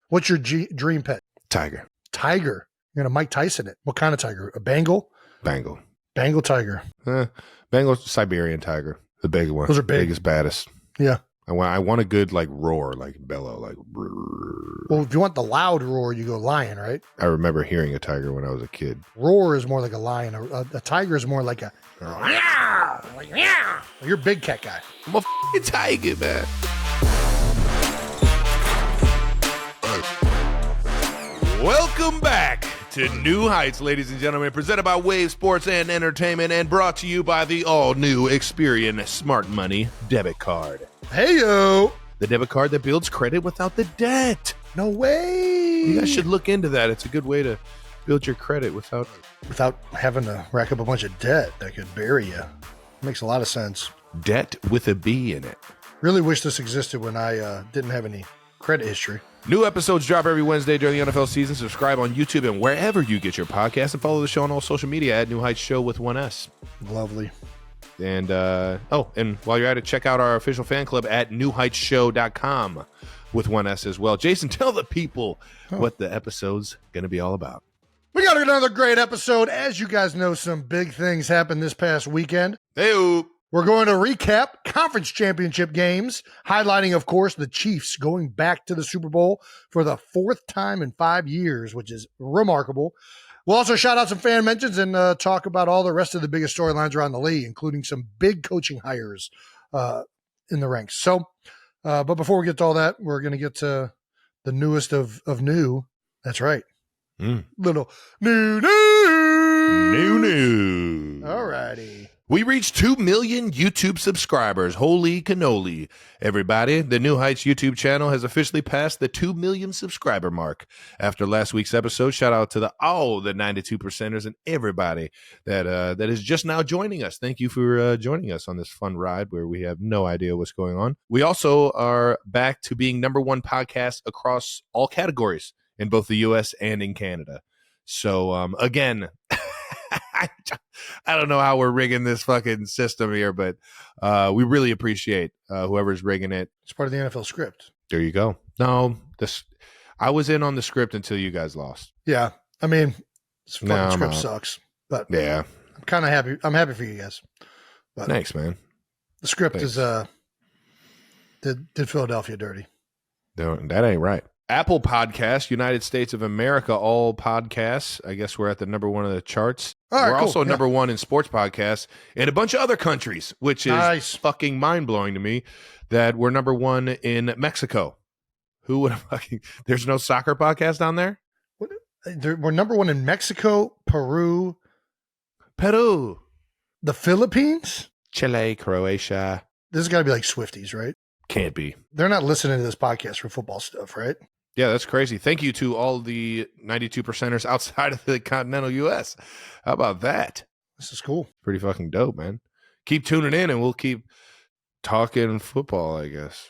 What's your dream pet? Tiger. Tiger. You're going to Mike Tyson it. What kind of tiger? A Bengal? Bengal. Bengal tiger. Bengal Siberian tiger. The big one. Those are big. Biggest, baddest. Yeah. I want a good like roar, like bellow, like. Well, if you want the loud roar, you go lion, right? I remember hearing a tiger when I was a kid. Roar is more like a lion. A tiger is more like a. You're a big cat guy. I'm a f***ing tiger, man. Welcome back to New Heights, ladies and gentlemen, presented by Wave Sports and Entertainment and brought to you by the all-new Experian Smart Money debit card. Hey-yo! The debit card that builds credit without the debt. No way! You guys should look into that. It's a good way to build your credit without having to rack up a bunch of debt that could bury you. Makes a lot of sense. Debt with a B in it. Really wish this existed when I didn't have any credit history. New episodes drop every Wednesday during the NFL season. Subscribe on YouTube and wherever you get your podcast, and follow the show on all social media at New Heights Show with 1S. Lovely. And and while you're at it, check out our official fan club at newheightsshow.com with 1S as well. Jason, tell the people what the episode's going to be all about. We got another great episode. As you guys know, some big things happened this past weekend. Hey-o. We're going to recap conference championship games, highlighting, of course, the Chiefs going back to the Super Bowl for the fourth time in 5 years, which is remarkable. We'll also shout out some fan mentions and talk about all the rest of the biggest storylines around the league, including some big coaching hires in the ranks. So, but before we get to all that, we're going to get to the newest of new. That's right. Little new. All righty. We reached 2 million YouTube subscribers. Holy cannoli, everybody. The New Heights YouTube channel has officially passed the 2 million subscriber mark. After last week's episode, shout out to the 92%ers and everybody that is just now joining us. Thank you for joining us on this fun ride where we have no idea what's going on. We also are back to being number one podcast across all categories in both the U.S. and in Canada. So, again... I don't know how we're rigging this fucking system here, but we really appreciate whoever's rigging it. It's part of the NFL script. There you go. No, I was in on the script until you guys lost. Yeah. I mean, this fucking script sucks. But yeah, I'm kind of happy. I'm happy for you guys. But thanks, man. The script is did Philadelphia dirty. No, that ain't right. Apple Podcasts, United States of America, all podcasts. I guess we're at the number one of the charts. All right, we're cool. also number one in sports podcasts in a bunch of other countries, which is fucking mind-blowing to me that we're number one in Mexico. Who would have fucking... There's no soccer podcast down there? We're number one in Mexico, Peru, the Philippines, Chile, Croatia. This has got to be like Swifties, right? Can't be. They're not listening to this podcast for football stuff, right? Yeah, that's crazy. Thank you to all the 92%ers outside of the continental U.S. How about that? This is cool. Pretty fucking dope, man. Keep tuning in and we'll keep talking football, I guess.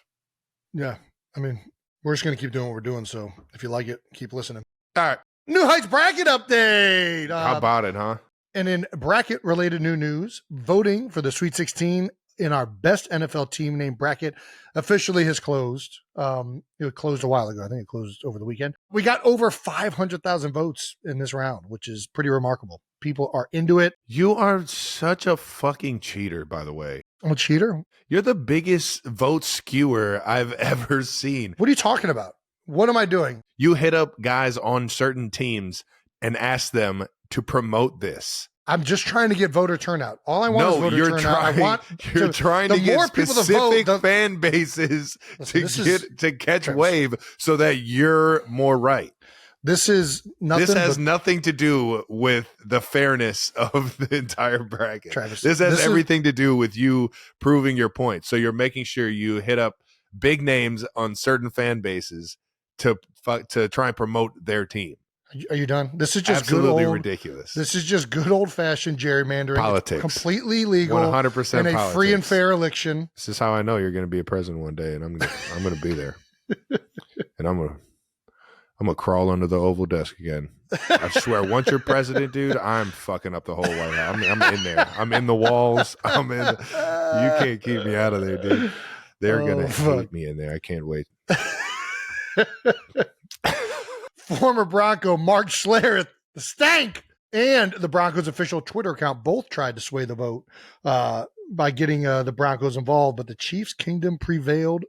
Yeah. I mean, we're just going to keep doing what we're doing. So if you like it, keep listening. All right. New Heights bracket update. How about it, huh? And in bracket-related new news, voting for the Sweet 16 in our best NFL team name bracket officially has closed. It closed a while ago. I think it closed over the weekend. We got over 500,000 votes in this round, which is pretty remarkable. People are into it. You are such a fucking cheater, by the way. I'm a cheater? You're the biggest vote skewer I've ever seen. What are you talking about? What am I doing? You hit up guys on certain teams and ask them to promote this. I'm just trying to get voter turnout. All I want is voter turnout. You're trying to get specific fan bases to catch wave so that you're more right. This has nothing to do with the fairness of the entire bracket. Travis, this has everything to do with you proving your point. So you're making sure you hit up big names on certain fan bases to try and promote their team. Are you done? This is just absolutely ridiculous. This is just good old fashioned gerrymandering. Politics. It's completely legal. 100% in a politics. Free and fair election. This is how I know you're going to be a president one day, and I'm going to be there. And I'm going to crawl under the Oval Desk again. I swear, once you're president, dude, I'm fucking up the whole White House. I'm in there. I'm in the walls. You can't keep me out of there, dude. They're going to hate me in there. I can't wait. former Bronco Mark Schlereth, the stank, and the Broncos official Twitter account both tried to sway the vote by getting the Broncos involved, but the Chiefs' kingdom prevailed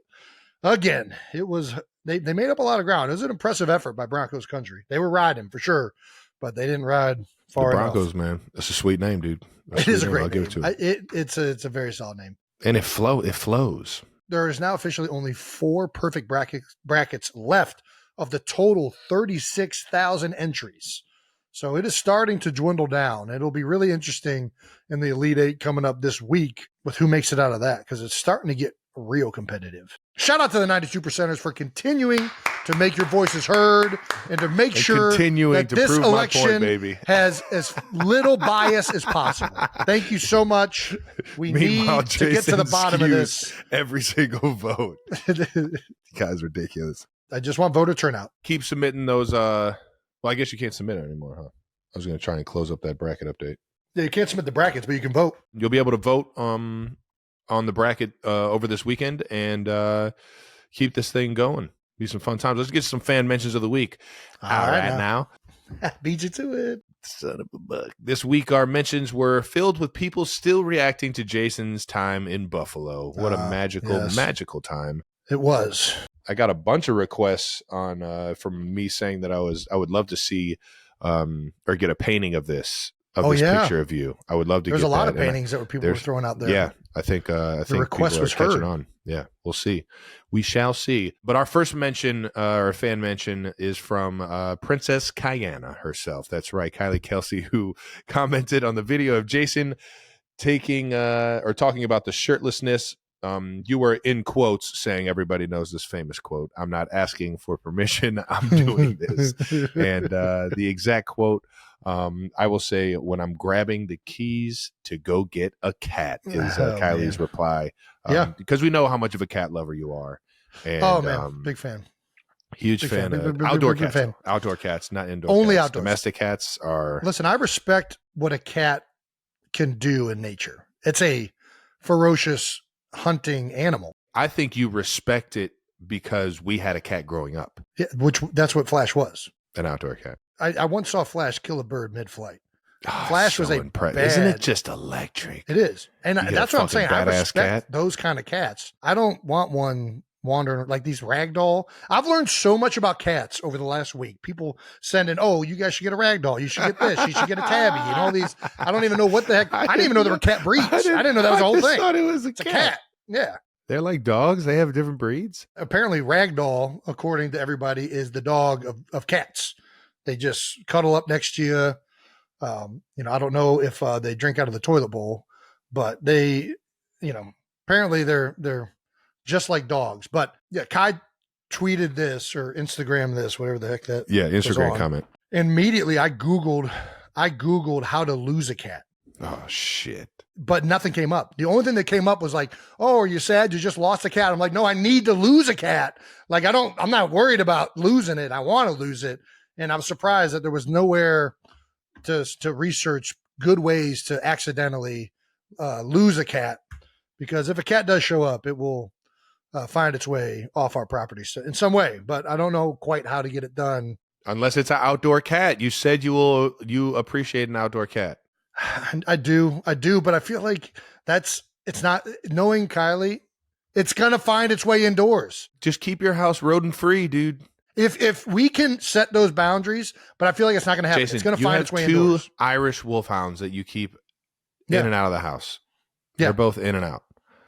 again. It was they made up a lot of ground. It was an impressive effort by Broncos country. They were riding for sure, but they didn't ride far enough. The Broncos, man, that's a sweet name, dude. It is a great name. I'll give it to it. It's a very solid name, and it flows. There is now officially only 4 perfect brackets left of the total 36,000 entries. So it is starting to dwindle down. It'll be really interesting in the Elite Eight coming up this week with who makes it out of that, because it's starting to get real competitive. Shout out to the 92%ers for continuing to make your voices heard and to make sure that this election has as little bias as possible. Thank you so much. We need to get to the bottom of this. Every single vote. You guys are ridiculous. I just want voter turnout. Keep submitting those. Well, I guess you can't submit it anymore, huh? I was going to try and close up that bracket update. Yeah, you can't submit the brackets, but you can vote. You'll be able to vote on the bracket over this weekend and keep this thing going. Be some fun times. Let's get some fan mentions of the week. All right now. Beat you to it. Son of a buck. This week, our mentions were filled with people still reacting to Jason's time in Buffalo. What a magical time. It was. I got a bunch of requests on from me saying that I would love to see or get a painting of this picture of you. I would love to. There's a lot of paintings that people were throwing out there. Yeah, I think the request was heard. On. Yeah, we'll see. We shall see. But our first mention, or fan mention, is from Princess Kiana herself. That's right, Kylie Kelce, who commented on the video of Jason taking or talking about the shirtlessness. You were in quotes saying, everybody knows this famous quote, "I'm not asking for permission, I'm doing this." And the exact quote, I will say, "When I'm grabbing the keys to go get a cat," is Kylie's reply. Because we know how much of a cat lover you are. And, big fan. Huge fan of outdoor cats. Outdoor cats, not indoor Only cats. Outdoors. Domestic cats are... Listen, I respect what a cat can do in nature. It's a ferocious hunting animal. I think you respect it because we had a cat growing up. Yeah, that's what Flash was. An outdoor cat. I once saw Flash kill a bird mid-flight. Flash was a bad... Isn't it just electric? It is. And that's what I'm saying. I respect cat. Those kind of cats. I don't want one wandering like these ragdoll. I've learned so much about cats over the last week. People sending, "Oh, you guys should get a ragdoll. You should get this. You should get a tabby." And all these. I don't even know what the heck. I didn't even know there were cat breeds. I didn't know that was the whole thing. I thought it was a cat. Yeah. They're like dogs. They have different breeds. Apparently, ragdoll, according to everybody, is the dog of cats. They just cuddle up next to you. I don't know if they drink out of the toilet bowl, but they, apparently they're just like dogs. But yeah, Kai tweeted this or Instagram this, whatever the heck that. Yeah, Instagram comment. Immediately, I Googled how to lose a cat. Oh shit. But nothing came up. The only thing that came up was like, "Oh, are you sad you just lost a cat?" I'm like, "No, I need to lose a cat. Like, I'm not worried about losing it. I want to lose it." And I was surprised that there was nowhere to research good ways to accidentally lose a cat, because if a cat does show up, it will find its way off our property in some way. But I don't know quite how to get it done. Unless it's an outdoor cat. You said you appreciate an outdoor cat. I do, but I feel like it's not, knowing Kylie, it's gonna find its way indoors. Just keep your house rodent free, dude. If we can set those boundaries, but I feel like it's not gonna happen. Jason, it's gonna find its way indoors. 2 Irish wolfhounds that you keep in and out of the house. Yeah. They're both in and out.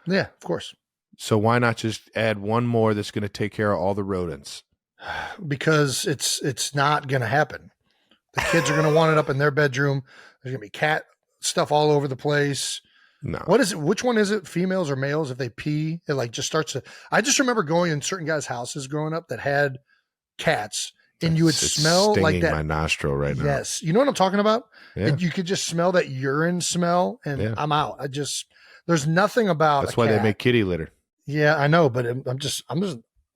Yeah, of course. So why not just add one more that's gonna take care of all the rodents? Because it's not gonna happen. The kids are gonna want it up in their bedroom. There's gonna be cat stuff all over the place. No. What is it? Which one is it? Females or males? If they pee, it like just starts to. I just remember going in certain guys' houses growing up that had cats, and you would smell like that. My nostril right now. Yes, you know what I'm talking about. Yeah. You could just smell that urine smell, and I'm out. There's nothing about. That's why they make kitty litter. Yeah, I know, but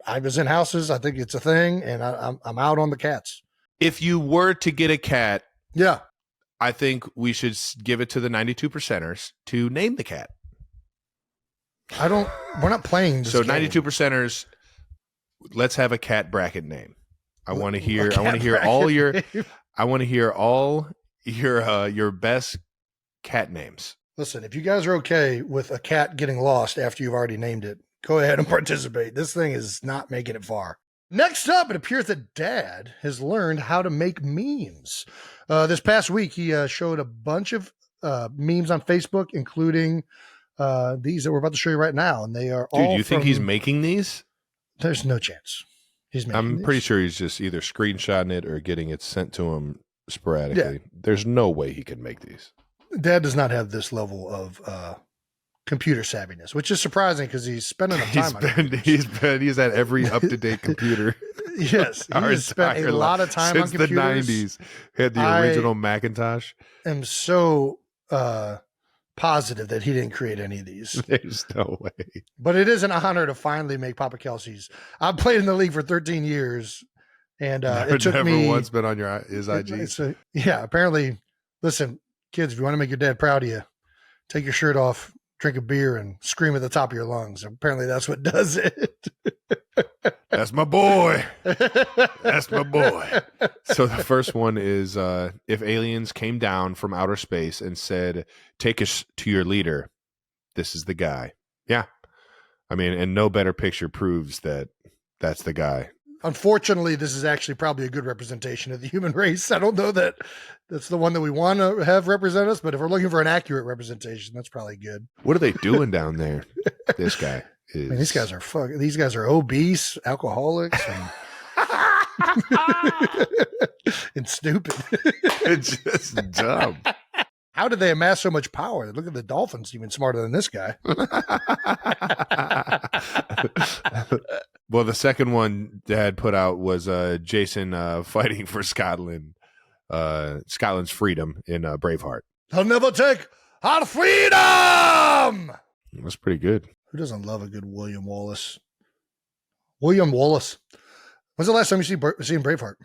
I was in houses. I think it's a thing, and I'm out on the cats. If you were to get a cat, yeah, I think we should give it to the 92%ers to name the cat. We're not playing this So game. 92%ers, let's have a cat bracket name. I want to hear all your best cat names. Listen, if you guys are okay with a cat getting lost after you've already named it, go ahead and participate. This thing is not making it far. Next up, it appears that Dad has learned how to make memes. This past week, he showed a bunch of memes on Facebook, including these that we're about to show you right now. And they are all Dude, you think he's making these? There's no chance. I'm pretty sure he's just either screenshotting it or getting it sent to him sporadically. Yeah. There's no way he can make these. Dad does not have this level of computer savviness, which is surprising because he's spending time on it. He's at every up-to-date computer. Yes, he's spent a lot of time on computers. Since the 90s. He had the original Macintosh. I'm so positive that he didn't create any of these. There's no way. But it is an honor to finally make Papa Kelce's. I've played in the league for 13 years, and it took me... Never once been on his IG. Yeah, apparently, listen, kids, if you want to make your dad proud of you, take your shirt off, drink a beer, and scream at the top of your lungs. Apparently that's what does it. That's my boy. That's my boy. So the first one is if aliens came down from outer space and said, take us to your leader, this is the guy. Yeah. I mean, and no better picture proves that that's the guy. Unfortunately, this is actually probably a good representation of the human race. I don't know that that's the one that we want to have represent us, but if we're looking for an accurate representation, that's probably good. What are they doing down there? This guy is... I mean, these guys are obese, alcoholics, and stupid. It's just dumb. How did they amass so much power? Look at the Dolphins, even smarter than this guy. Well, the second one Dad put out was Jason fighting for Scotland's freedom in Braveheart. They'll never take our freedom! That's pretty good. Who doesn't love a good William Wallace? William Wallace. When's the last time you seen Braveheart?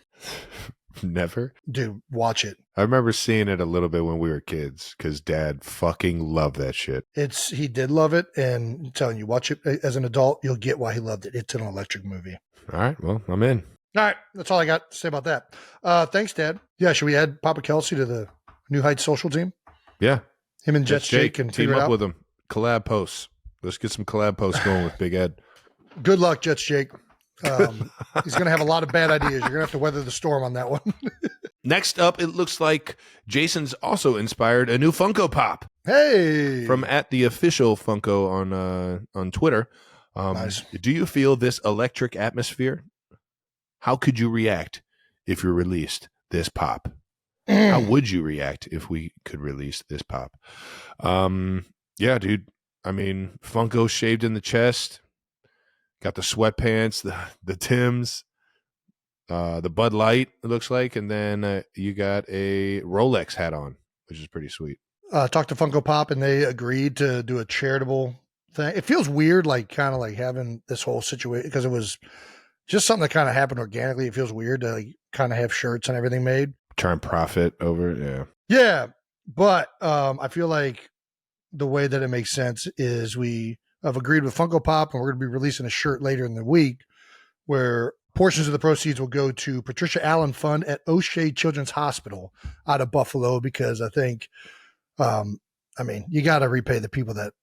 Never. Dude, watch it. I remember seeing it a little bit when we were kids because Dad fucking loved that shit. He did love it, and I'm telling you, watch it as an adult, you'll get why he loved it. It's an electric movie. All right, well, I'm in. All right, that's all I got to say about that. Thanks, Dad. Yeah, should we add Papa Kelce to the New Heights social team? Yeah. Him and Jets Jake can team up with him. Collab posts. Let's get some collab posts going with Big Ed. Good luck, Jets Jake. He's going to have a lot of bad ideas. You're going to have to weather the storm on that one. Next up, it looks like Jason's also inspired a new Funko Pop. Hey! From @theofficial Funko on Twitter. Nice. Do you feel this electric atmosphere? How could you react if you released this pop? How would you react if we could release this pop? Yeah, dude. I mean, Funko shaved in the chest. Got the sweatpants, the Timbs, the Bud Light, it looks like. And then you got a Rolex hat on, which is pretty sweet. Talked to Funko Pop, and they agreed to do a charitable thing. It feels weird, kind of having this whole situation, because it was just something that kind of happened organically. It feels weird to kind of have shirts and everything made. Try and profit over it, yeah. Yeah, but I feel like the way that it makes sense is we have agreed with Funko Pop, and we're going to be releasing a shirt later in the week where portions of the proceeds will go to Patricia Allen Fund at O'Shea Children's Hospital out of Buffalo, because I think, you got to repay the people that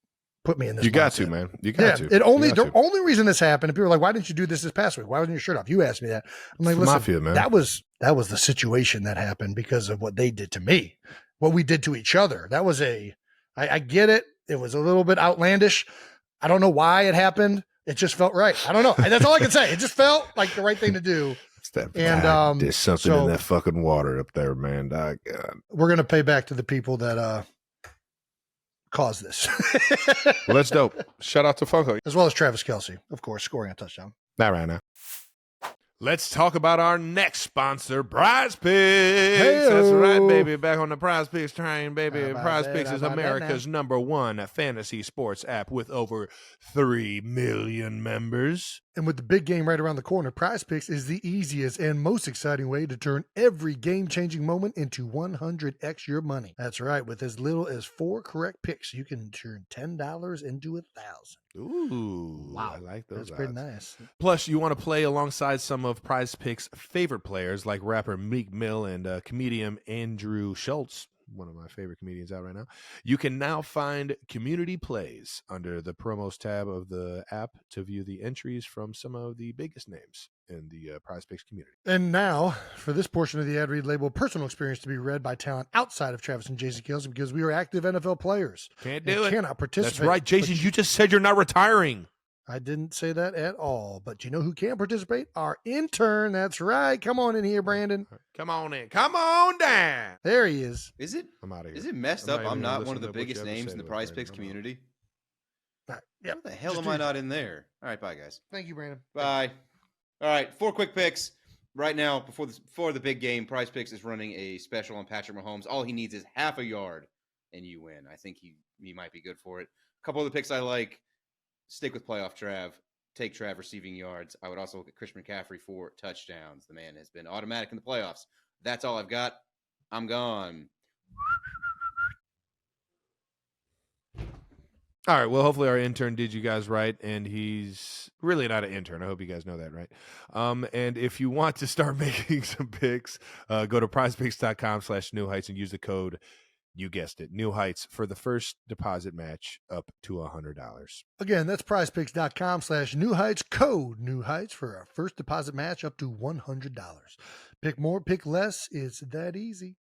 put me in this. You got to, man. You got to. The only reason this happened, and people are like, why didn't you do this past week? Why wasn't your shirt off? You asked me that. I'm like, listen, Mafia, man. that was the situation that happened because of what they did to me, what we did to each other. That was I get it. It was a little bit outlandish. I don't know why it happened. It just felt right. I don't know. That's all I can say. It just felt like the right thing to do. There's something in that fucking water up there, man. God. We're going to pay back to the people that caused this. Well, that's dope. Shout out to Funko. As well as Travis Kelce, of course, scoring a touchdown. Not right now. Let's talk about our next sponsor, Prize Picks. Hey-o. That's right, baby. Back on the Prize Picks train, baby. Prize Picks is America's #1 fantasy sports app with over 3 million members. And with the big game right around the corner, Prize Picks is the easiest and most exciting way to turn every game-changing moment into 100x your money. That's right. With as little as 4 correct picks, you can turn $10 into $1,000. Ooh, Wow. I like those That's pretty odds. nice. Plus, you want to play alongside some of Prize Picks' favorite players like rapper Meek Mill and comedian Andrew Schultz, one of my favorite comedians out right now. You can now find community plays under the promos tab of the app to view the entries from some of the biggest names in the Prize Picks community. And now, for this portion of the ad read labeled personal experience to be read by talent outside of Travis and Jason Kelce, because we are active NFL players. Can't do it. Cannot participate. That's right, Jason. You just said you're not retiring. I didn't say that at all. But you know who can participate? Our intern. That's right. Come on in here, Brandon. Come on in. Come on down. There he is. Is it? I'm out of here. Is it messed I'm up? not I'm even not gonna one of the listen to what biggest you have to names say in the to it, Prize Brandon. Picks I'm out. community. Yep. How the hell Just am I do- not in there? All right, bye, guys. Thank you, Brandon. Bye. All right, 4 quick picks. Right now, before the big game, Prize Picks is running a special on Patrick Mahomes. All he needs is half a yard, and you win. I think he might be good for it. A couple other picks I like. Stick with playoff Trav. Take Trav receiving yards. I would also look at Christian McCaffrey for touchdowns. The man has been automatic in the playoffs. That's all I've got. I'm gone. All right. Well, hopefully our intern did you guys right, and he's really not an intern. I hope you guys know that, right? And if you want to start making some picks, go to prizepicks.com/New Heights and use the code, you guessed it, New Heights, for the first deposit match up to $100. Again, that's prizepicks.com/New Heights, code New Heights for our first deposit match up to $100. Pick more, pick less. It's that easy.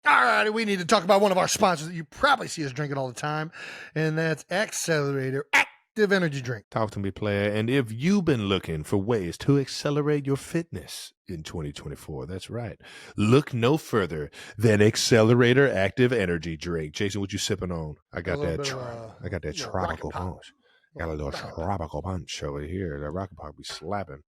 All right, we need to talk about one of our sponsors that you probably see us drinking all the time, and that's Accelerator Active Energy Drink. Talk to me, player. And if you've been looking for ways to accelerate your fitness in 2024, that's right. Look no further than Accelerator Active Energy Drink. Jason, what you sipping on? I got that. I got that tropical punch. Got a little tropical punch over here. That rocket pop be slapping.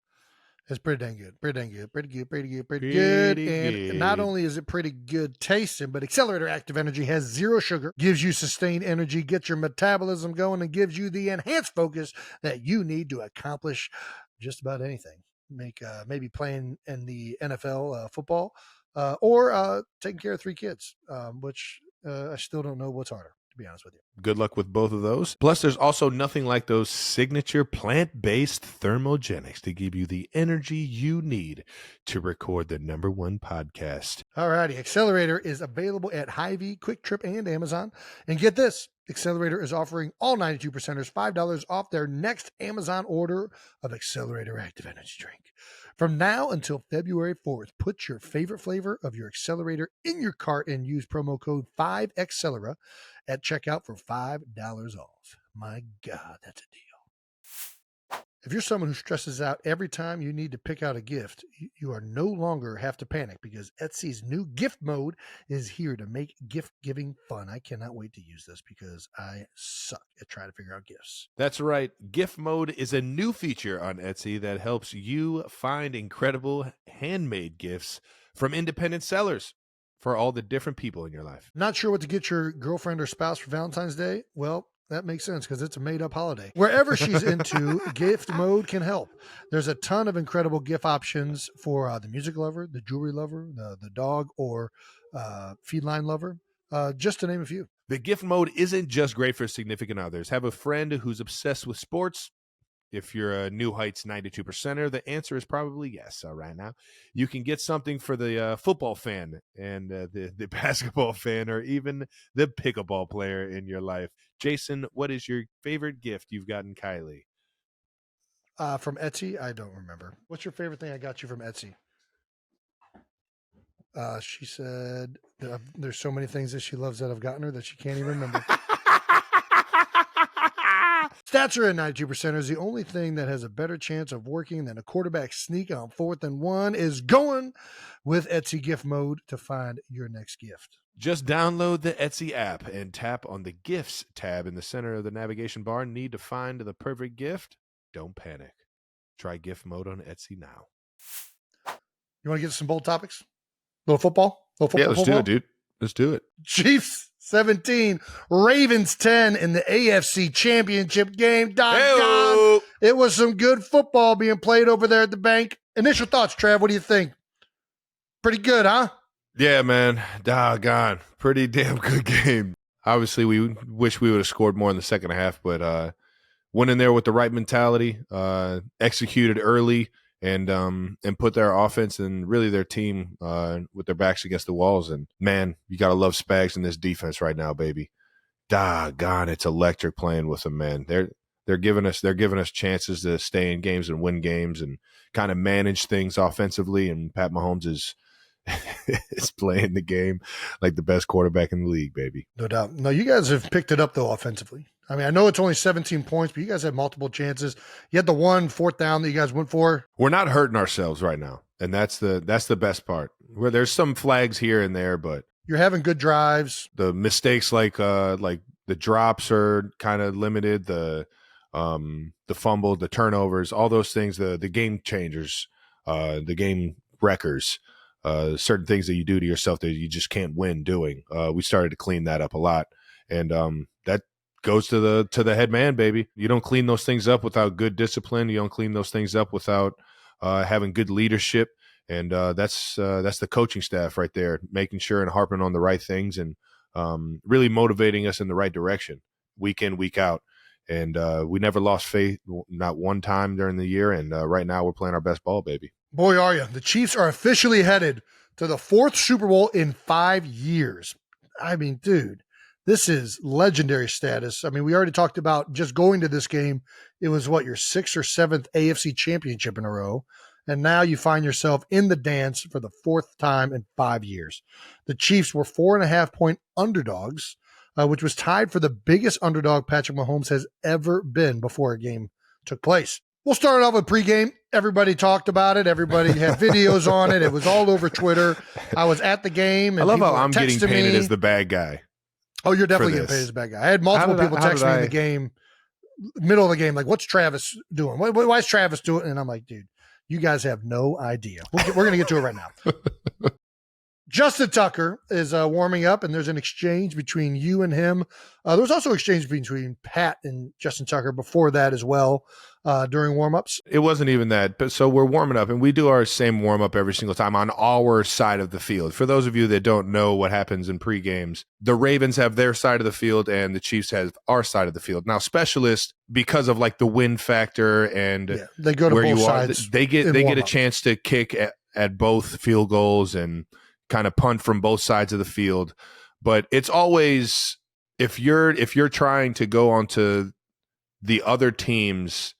It's pretty dang good. Pretty dang good. Pretty good. Pretty good. Pretty Pretty good. good. And not only is it pretty good tasting, but Accelerator Active Energy has 0 sugar, gives you sustained energy, gets your metabolism going, and gives you the enhanced focus that you need to accomplish just about anything. Maybe playing in the NFL football or taking care of 3 kids, which I still don't know what's harder, to be honest with you. Good luck with both of those. Plus, there's also nothing like those signature plant-based thermogenics to give you the energy you need to record the #1 podcast. All righty. Accelerator is available at Hy-Vee, Quick Trip, and Amazon. And get this, Accelerator is offering all 92%ers $5 off their next Amazon order of Accelerator Active Energy Drink. From now until February 4th, put your favorite flavor of your Accelerator in your cart and use promo code 5Accelera at checkout for $5 off. My God, that's a deal. If you're someone who stresses out every time you need to pick out a gift, you are no longer have to panic because Etsy's new gift mode is here to make gift giving fun. I cannot wait to use this because I suck at trying to figure out gifts. That's right. Gift mode is a new feature on Etsy that helps you find incredible handmade gifts from independent sellers for all the different people in your life. Not sure what to get your girlfriend or spouse for Valentine's Day? Well, that makes sense because it's a made-up holiday. Wherever she's into, gift mode can help. There's a ton of incredible gift options for the music lover, the jewelry lover, the dog or feline lover, just to name a few. The gift mode isn't just great for significant others. Have a friend who's obsessed with sports. If you're a New Heights 92%er, the answer is probably yes. All right, now you can get something for the football fan and the basketball fan, or even the pickleball player in your life. Jason, what is your favorite gift you've gotten Kylie? From Etsy? I don't remember. What's your favorite thing I got you from Etsy? She said there's so many things that she loves that I've gotten her that she can't even remember. Stats are at 92%ers. The only thing that has a better chance of working than a quarterback sneak on 4th and 1 is going with Etsy gift mode to find your next gift. Just download the Etsy app and tap on the Gifts tab in the center of the navigation bar. Need to find the perfect gift? Don't panic. Try gift mode on Etsy now. You want to get some bold topics? Little football? Yeah, let's do it, dude. Let's do it. Chiefs 17, Ravens 10 in the AFC Championship game. Doggone. It was some good football being played over there at the bank. Initial thoughts, Trav. What do you think? Pretty good, huh? Yeah, man. Doggone. Pretty damn good game. Obviously, we wish we would have scored more in the second half, but went in there with the right mentality, executed early, and put their offense and really their team with their backs against the walls. And man, you gotta love Spags in this defense right now, baby. Doggone, it's electric playing with them, man. They're giving us chances to stay in games and win games and kind of manage things offensively. And Pat Mahomes is playing the game like the best quarterback in the league, baby. No doubt. No, you guys have picked it up though offensively. I mean, I know it's only 17 points, but you guys had multiple chances. You had the 1 4th down that you guys went for. We're not hurting ourselves right now, and that's the best part. Where there's some flags here and there, but you're having good drives. The mistakes like the drops are kind of limited. The fumble, the turnovers, all those things, the game changers, the game wreckers, certain things that you do to yourself that you just can't win doing. We started to clean that up a lot, and that goes to the head man, baby. You don't clean those things up without good discipline. You don't clean those things up without having good leadership, and that's the coaching staff right there, making sure and harping on the right things and really motivating us in the right direction week in, week out. And we never lost faith, not one time during the year. And right now we're playing our best ball, baby. Boy, are you. The Chiefs are officially headed to the 4th Super Bowl in 5 years. I mean, dude, this is legendary status. I mean, we already talked about just going to this game. It was your 6th or 7th AFC Championship in a row. And now you find yourself in the dance for the 4th time in 5 years. The Chiefs were 4.5-point underdogs, which was tied for the biggest underdog Patrick Mahomes has ever been before a game took place. We'll start off with pregame. Everybody talked about it. Everybody had videos on it. It was all over Twitter. I was at the game. And I love how I'm getting painted painted as the bad guy. Oh, you're definitely getting painted as the bad guy. I had multiple people text me in the game, middle of the game, like, what's Travis doing? Why is Travis doing it? And I'm like, dude, you guys have no idea. We're going to get to it right now. Justin Tucker is warming up, and there's an exchange between you and him. There was also an exchange between Pat and Justin Tucker before that as well during warmups. It wasn't even that. But so we're warming up, and we do our same warm-up every single time on our side of the field. For those of you that don't know what happens in pre-games, the Ravens have their side of the field, and the Chiefs have our side of the field. Now, specialists, because of like the win factor and they go to where both you sides, are, they get a chance to kick at both field goals and kind of punt from both sides of the field. But it's always, if you're trying to go onto the other team's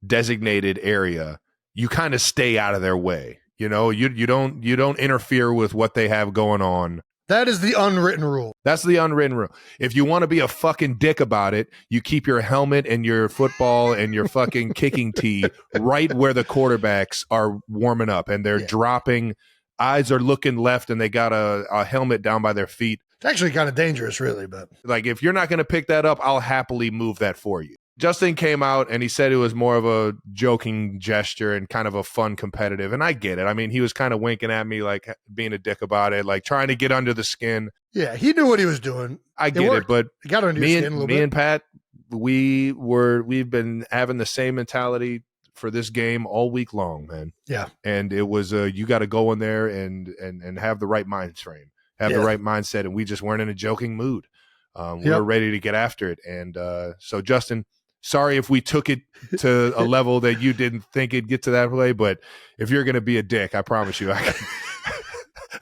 designated area, you kind of stay out of their way. You know, you don't interfere with what they have going on. That is the unwritten rule. That's the unwritten rule. If you want to be a fucking dick about it, you keep your helmet and your football and your fucking kicking tee right where the quarterbacks are warming up and they're dropping. Eyes are looking left and they got a helmet down by their feet. It's actually kind of dangerous, really. But like, if you're not going to pick that up, I'll happily move that for you. Justin came out and he said it was more of a joking gesture and kind of a fun competitive. And I get it. I mean, he was kind of winking at me, like being a dick about it, like trying to get under the skin. Yeah, he knew what he was doing. I get it, but it got under your skin a little bit. Me and Pat, we've been having the same mentality for this game all week long, man. Yeah. And it was you got to go in there and have the right mind frame, have the right mindset, and we just weren't in a joking mood. We were ready to get after it. And so Justin, sorry if we took it to a level that you didn't think it'd get to that way, but if you're going to be a dick, I promise you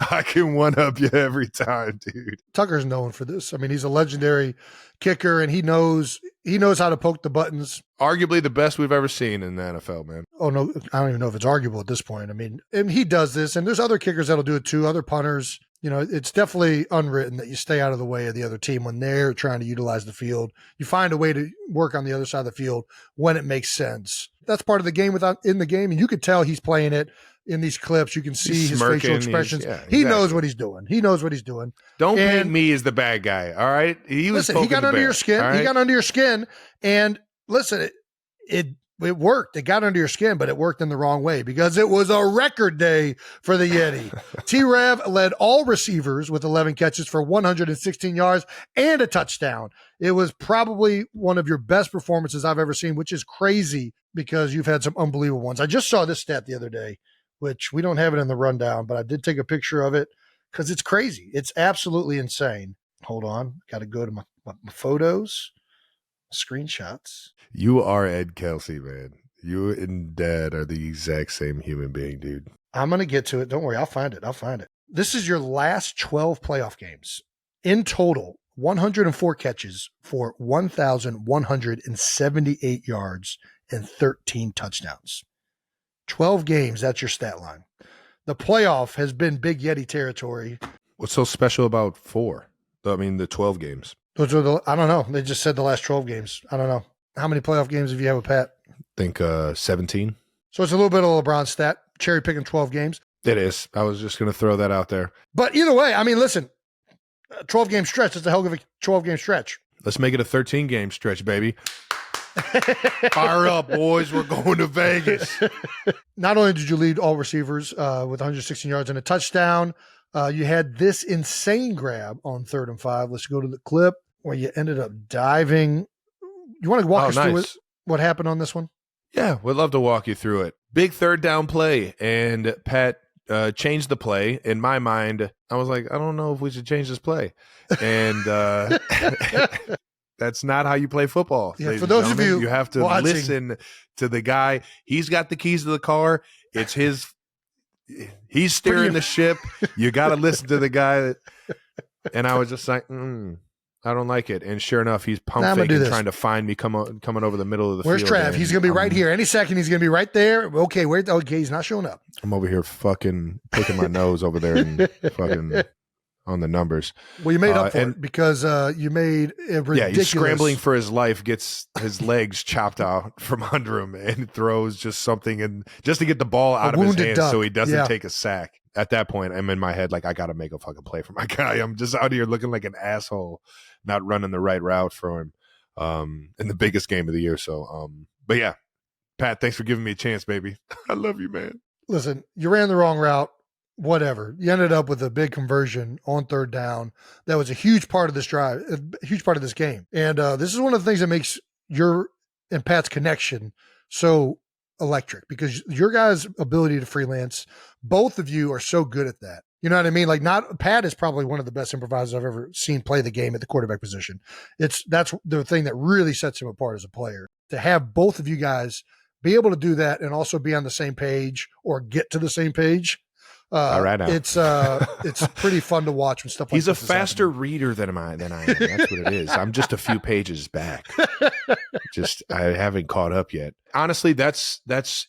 I can one-up you every time, dude. Tucker's known for this. I mean, he's a legendary kicker, and he knows how to poke the buttons. Arguably the best we've ever seen in the NFL, man. Oh, no, I don't even know if it's arguable at this point. I mean, and he does this, and there's other kickers that'll do it too, other punters. You know, it's definitely unwritten that you stay out of the way of the other team when they're trying to utilize the field. You find a way to work on the other side of the field when it makes sense. That's part of the game in the game, and you could tell he's playing it in these clips. You can see his facial expressions. He knows what he's doing. Don't paint me as the bad guy, all right? He got under your skin. Right? He got under your skin, and listen, it worked. It got under your skin, but it worked in the wrong way because it was a record day for the Yeti. T-Rev led all receivers with 11 catches for 116 yards and a touchdown. It was probably one of your best performances I've ever seen, which is crazy because you've had some unbelievable ones. I just saw this stat the other day, which we don't have it in the rundown, but I did take a picture of it because it's crazy. It's absolutely insane. Hold on. Got to go to my photos, screenshots. You are Ed Kelce, man. You and Dad are the exact same human being, dude. I'm going to get to it. Don't worry. I'll find it. This is your last 12 playoff games. In total, 104 catches for 1,178 yards and 13 touchdowns. 12 games, that's your stat line. The playoff has been Big Yeti territory. What's so special about 4? I mean, the 12 games. Those are I don't know. They just said the last 12 games. I don't know. How many playoff games have you had with Pat? I think 17. So it's a little bit of a LeBron stat, cherry picking 12 games. It is. I was just going to throw that out there. But either way, I mean, listen, a 12-game stretch is a hell of a 12-game stretch. Let's make it a 13-game stretch, baby. Fire up, boys. We're going to Vegas. Not only did you lead all receivers with 116 yards and a touchdown, you had this insane grab on 3rd and 5. Let's go to the clip where you ended up diving. You want to walk us through what happened on this one? Yeah, we'd love to walk you through it. Big 3rd down play, and Pat changed the play. In my mind, I was like, I don't know if we should change this play. And that's not how you play football. Yeah, for those of you have to listen to the guy. He's got the keys to the car. It's his. He's steering the ship. You got to listen to the guy. And I was just like, I don't like it. And sure enough, he's pump faking, trying to find me coming over the middle of the field. Where's Trav? He's going to be right here. Any second, he's going to be right there. Okay, he's not showing up. I'm over here fucking picking my nose over there and fucking on the numbers. Well, you made up for it because you made a ridiculous. Yeah, he's scrambling for his life, gets his legs chopped out from under him, and throws just something and just to get the ball out of his hands so he doesn't take a sack. At that point, I'm in my head like, I got to make a fucking play for my guy. I'm just out here looking like an asshole, not running the right route for him in the biggest game of the year. So, but yeah, Pat, thanks for giving me a chance, baby. I love you, man. Listen, you ran the wrong route. Whatever. You ended up with a big conversion on 3rd down. That was a huge part of this drive, a huge part of this game. And this is one of the things that makes your and Pat's connection so electric, because your guys' ability to freelance, both of you are so good at that. You know what I mean? Like, Pat is probably one of the best improvisers I've ever seen play the game at the quarterback position. That's the thing that really sets him apart as a player. To have both of you guys be able to do that and also be on the same page or get to the same page. Right now. It's pretty fun to watch when stuff like He's this a faster reader than I am. That's what it is. I'm just a few pages back. I haven't caught up yet. Honestly, that's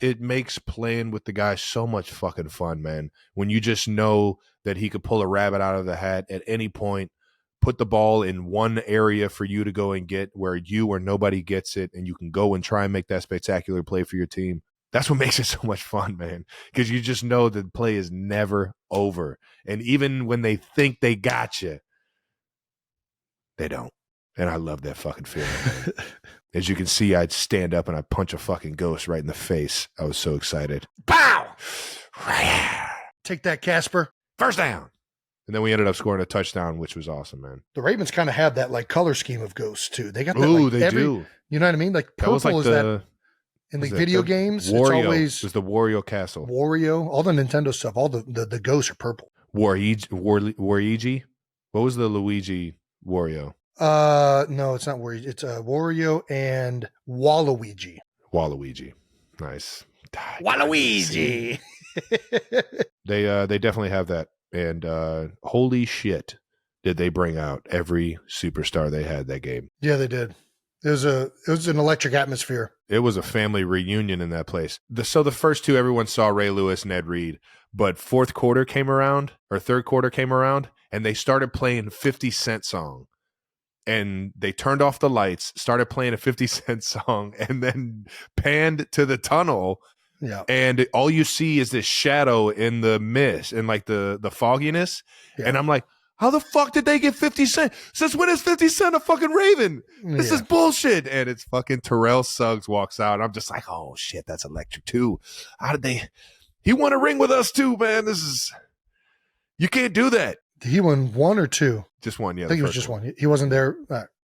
it makes playing with the guy so much fucking fun, man. When you just know that he could pull a rabbit out of the hat at any point, put the ball in one area for you to go and get where you or nobody gets it, and you can go and try and make that spectacular play for your team. That's what makes it so much fun, man, because you just know the play is never over. And even when they think they got you, they don't. And I love that fucking feeling, man. As you can see, I'd stand up and I'd punch a fucking ghost right in the face. I was so excited. Pow! Take that, Casper. 1st down. And then we ended up scoring a touchdown, which was awesome, man. The Ravens kind of have that like color scheme of ghosts too. They got that. Ooh, they do. You know what I mean? Like purple that was like that in the video games. Wario. It's always it was the Wario Castle. Wario, all the Nintendo stuff. All the ghosts are purple. Waluigi. What was the Luigi Wario? No, it's not Wario. It's Wario and Waluigi. Waluigi. Nice. Waluigi. They definitely have that. And holy shit, did they bring out every superstar they had that game. Yeah, they did. It was an electric atmosphere. It was a family reunion in that place. So the first two, everyone saw Ray Lewis and Ed Reed, but 3rd quarter came around, and they started playing 50 Cent song. And they turned off the lights, started playing a 50 Cent song, and then panned to the tunnel. Yeah. And all you see is this shadow in the mist and like the fogginess. Yeah. And I'm like, how the fuck did they get 50 Cent? Since when is 50 Cent a fucking Raven? This is bullshit. And it's fucking Terrell Suggs walks out. And I'm just like, oh shit, that's electric too. How did they? He won a ring with us too, man. You can't do that. He won 1 or 2? Just 1, yeah. I think it was just one. He wasn't there.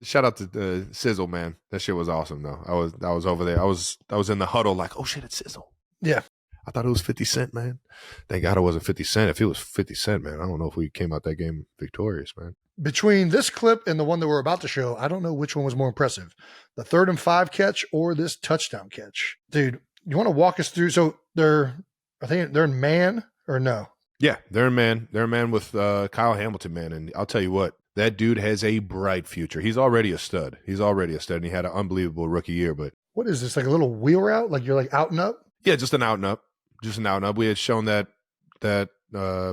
Shout out to Sizzle, man. That shit was awesome though. I was over there. I was in the huddle like, oh shit, it's Sizzle. Yeah. I thought it was 50 Cent, man. Thank God it wasn't 50 Cent. If it was 50 Cent, man, I don't know if we came out that game victorious, man. Between this clip and the one that we're about to show, I don't know which one was more impressive, the 3rd and 5 catch or this touchdown catch. Dude, you want to walk us through? So they're in man or no? Yeah, they're in man. They're in man with Kyle Hamilton, man. And I'll tell you what, that dude has a bright future. He's already a stud. And he had an unbelievable rookie year. But what is this, like a little wheel route? Like you're like out and up? yeah, just an out and up. We had shown that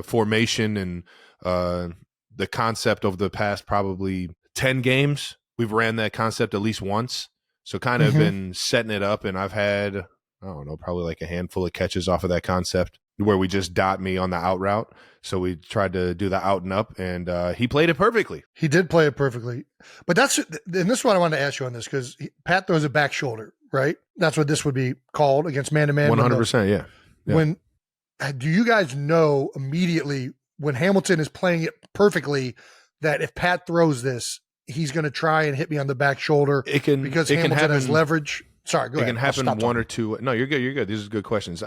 formation and the concept over the past probably 10 games. We've ran that concept at least once. So kind of been setting it up. And I've had, I don't know, probably like a handful of catches off of that concept where we just dot me on the out route. So we tried to do the out and up, and he played it perfectly. He did play it perfectly. But and this is what I wanted to ask you on this, because Pat throws a back shoulder, right? That's what this would be called against man-to-man. 100%, yeah. When do you guys know immediately when Hamilton is playing it perfectly that if Pat throws this, he's going to try and hit me on the back shoulder because Hamilton has leverage? Sorry, go ahead. It can happen one or two. No, you're good. You're good. These are good questions.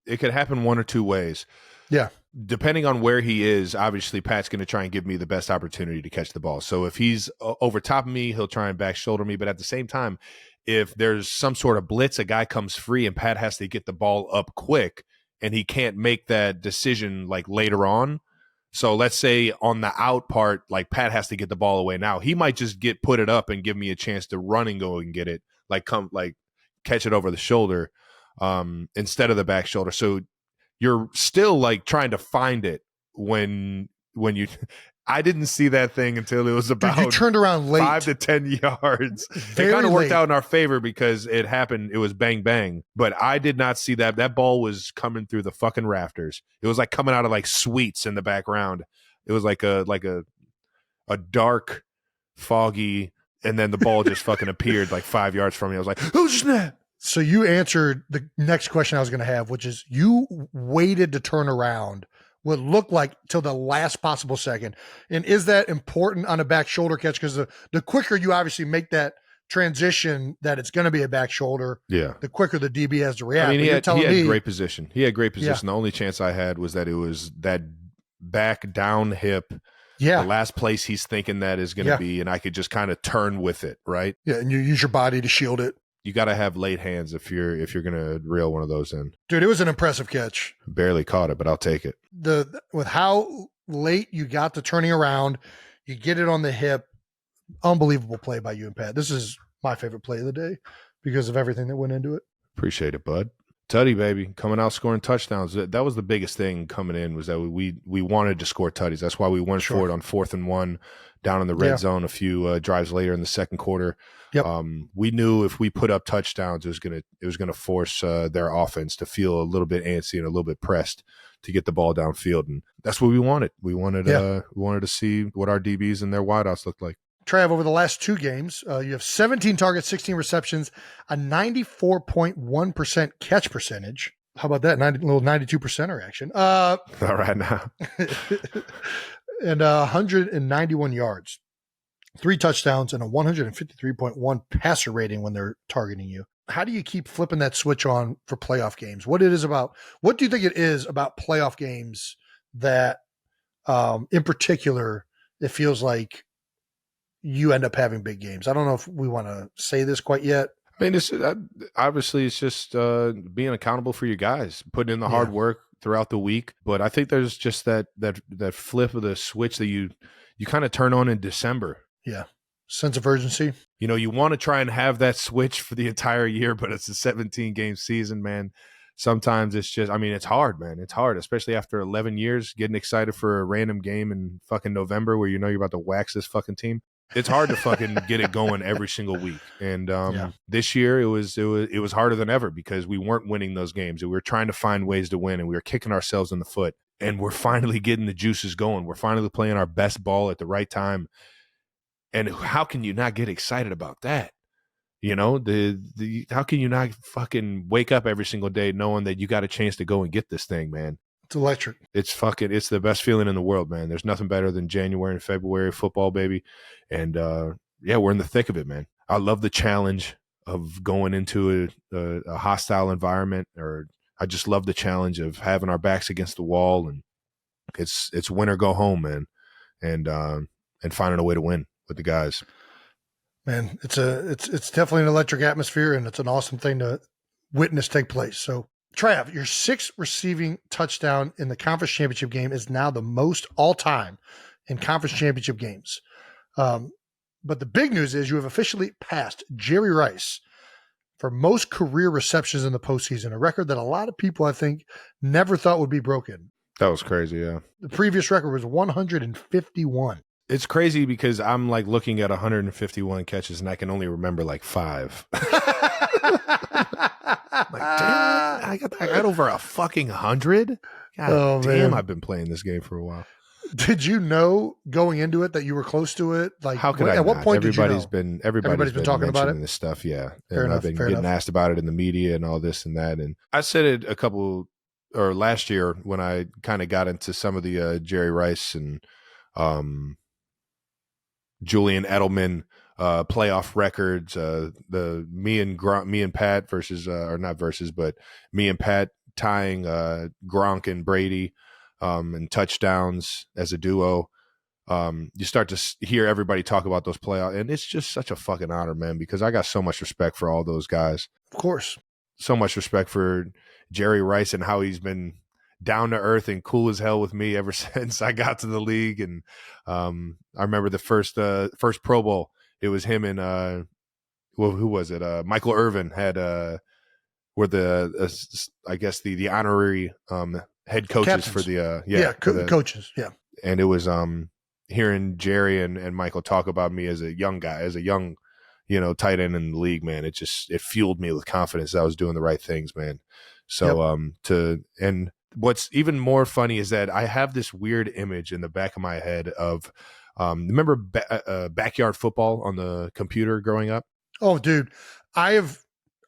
It could happen one or two ways. Yeah. Depending on where he is, obviously Pat's going to try and give me the best opportunity to catch the ball. So if he's over top of me, he'll try and back shoulder me. But at the same time, if there's some sort of blitz, a guy comes free and Pat has to get the ball up quick and he can't make that decision like later on. So let's say on the out part, like Pat has to get the ball away now. He might just put it up and give me a chance to run and go and get it, catch it over the shoulder instead of the back shoulder. So you're still like trying to find it when you I didn't see that thing until it was about you turned around late. 5 to 10 yards. Very it kind of worked late. out in our favor because it happened. It was bang, bang. But I did not see that. That ball was coming through the fucking rafters. It was like coming out of like suites in the background. It was like a dark, foggy, and then the ball just fucking appeared like 5 yards from me. I was like, who's that? So you answered the next question I was going to have, which is you waited to turn around what looked like till the last possible second. And is that important on a back shoulder catch? Because the quicker you obviously make that transition that it's going to be a back shoulder, yeah, the quicker the DB has to react. I mean, he had great position. He had great position. The only chance I had was that it was that back down hip. Yeah. The last place he's thinking that is going to be, and I could just kind of turn with it, right? Yeah, and you use your body to shield it. You got to have late hands if you're going to reel one of those in. Dude, it was an impressive catch. Barely caught it, but I'll take it. With how late you got the turning around, you get it on the hip. Unbelievable play by you and Pat. This is my favorite play of the day because of everything that went into it. Appreciate it, bud. Tutty, baby, coming out scoring touchdowns. That was the biggest thing coming in, was that we wanted to score tutties. That's why we went for it on 4th and 1 down in the red zone a few drives later in the second quarter. Yep. We knew if we put up touchdowns, it was gonna force their offense to feel a little bit antsy and a little bit pressed to get the ball downfield, and that's what we wanted. We wanted to see what our DBs and their wideouts looked like. Trav, over the last 2 games, you have 17 targets, 16 receptions, a 94.1% catch percentage. How about that? Little 92%er action. All right now. And 191 yards, 3 touchdowns, and a 153.1 passer rating when they're targeting you. How do you keep flipping that switch on for playoff games? What do you think it is about playoff games that, in particular, it feels like you end up having big games? I don't know if we want to say this quite yet. I mean, obviously it's just being accountable for your guys, putting in the hard work throughout the week. But I think there's just that flip of the switch that you kind of turn on in December. Yeah. Sense of urgency. You know, you want to try and have that switch for the entire year, but it's a 17-game season, man. Sometimes it's just, I mean, it's hard, man. It's hard, especially after 11 years, getting excited for a random game in fucking November where you know you're about to wax this fucking team. It's hard to fucking get it going every single week. And this year it was harder than ever because we weren't winning those games. We were trying to find ways to win, and we were kicking ourselves in the foot. And we're finally getting the juices going. We're finally playing our best ball at the right time. And how can you not get excited about that? You know, how can you not fucking wake up every single day knowing that you got a chance to go and get this thing, man? It's electric. It's the best feeling in the world, man. There's nothing better than January and February football, baby. And we're in the thick of it, man. I love the challenge of going into a hostile environment or I just love the challenge of having our backs against the wall, and it's win or go home, man, and finding a way to win with the guys. Man, it's definitely an electric atmosphere, and it's an awesome thing to witness take place. So, Trav, your 6th receiving touchdown in the conference championship game is now the most all time in conference championship games. But the big news is you have officially passed Jerry Rice for most career receptions in the postseason, a record that a lot of people, I think, never thought would be broken. That was crazy, yeah. The previous record was 151. It's crazy because I'm like looking at 151 catches and I can only remember like 5. Like, damn, I got over a fucking 100. God damn, man. I've been playing this game for a while. Did you know going into it that you were close to it? Like, how could I? At what point everybody's did you know? Everybody's been talking about it. This stuff, yeah. And I've been getting asked about it in the media and all this and that. And I said it last year when I kind of got into some of the Jerry Rice and Julian Edelman playoff records. Me and Pat versus or not versus, but me and Pat tying Gronk and Brady. And touchdowns as a duo. You start to hear everybody talk about those playoffs, and it's just such a fucking honor, man, because I got so much respect for all those guys. Of course. So much respect for Jerry Rice and how he's been down to earth and cool as hell with me ever since I got to the league. And I remember the first Pro Bowl, it was him and who was it? Michael Irvin had were I guess the honorary head coaches captains. For the coaches. Yeah. And it was hearing Jerry and Michael talk about me as a young guy, as a young, tight end in the league, man. It fueled me with confidence that I was doing the right things, man. So and what's even more funny is that I have this weird image in the back of my head of remember backyard football on the computer growing up? Oh, dude, I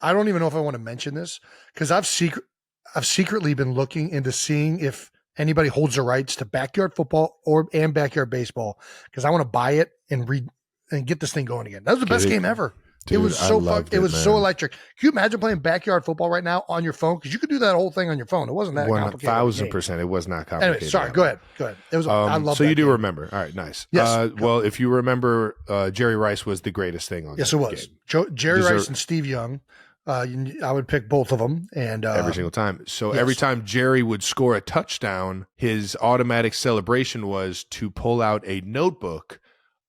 don't even know if I want to mention this because I've secretly been looking into seeing if anybody holds the rights to backyard football and backyard baseball because I want to buy it and get this thing going again. That was the best game ever. Dude, it was so fun. It was so electric. Can you imagine playing backyard football right now on your phone? Because you could do that whole thing on your phone. It wasn't that complicated. 1,000%. It was not complicated. Anyway, sorry. Go ahead. It was. I love. So that you do game. remember? All right, nice. Yes. Well, if you remember, Jerry Rice was the greatest thing on. Yes, it was. Jerry Rice and Steve Young. I would pick both of them, and every single time. So every time Jerry would score a touchdown, his automatic celebration was to pull out a notebook,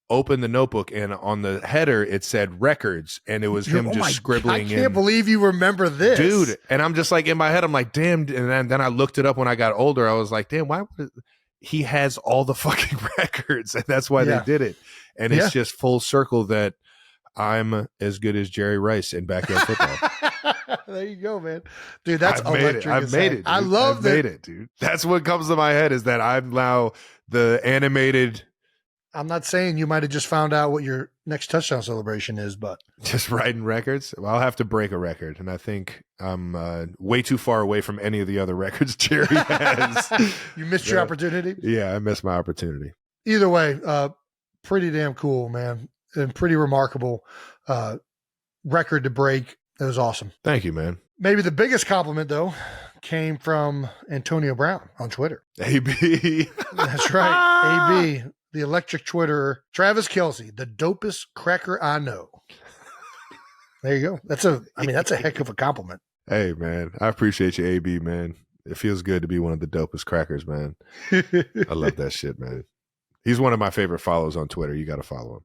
open the notebook, and on the header it said records, and it was him just scribbling. I can't believe you remember this, dude. And I'm just like in my head, I'm like, damn. And then I looked it up when I got older. I was like, damn, why would he has all the fucking records, and that's why they did it. And it's just full circle that I'm as good as Jerry Rice in backyard football. There you go, man. Dude, that's electric. I've made it. Dude. I love that. Made it, dude. That's what comes to my head is that I'm now the animated. I'm not saying you might have just found out what your next touchdown celebration is, but just writing records. Well, I'll have to break a record, and I think I'm way too far away from any of the other records Jerry has. You missed your opportunity? Yeah, I missed my opportunity. Either way, pretty damn cool, man. And pretty remarkable record to break. It was awesome. Thank you, man. Maybe the biggest compliment, though, came from Antonio Brown on Twitter. AB. That's right. AB, the electric Twitterer. Travis Kelce, the dopest cracker I know. There you go. That's a heck of a compliment. Hey, man. I appreciate you, AB, man. It feels good to be one of the dopest crackers, man. I love that shit, man. He's one of my favorite follows on Twitter. You got to follow him.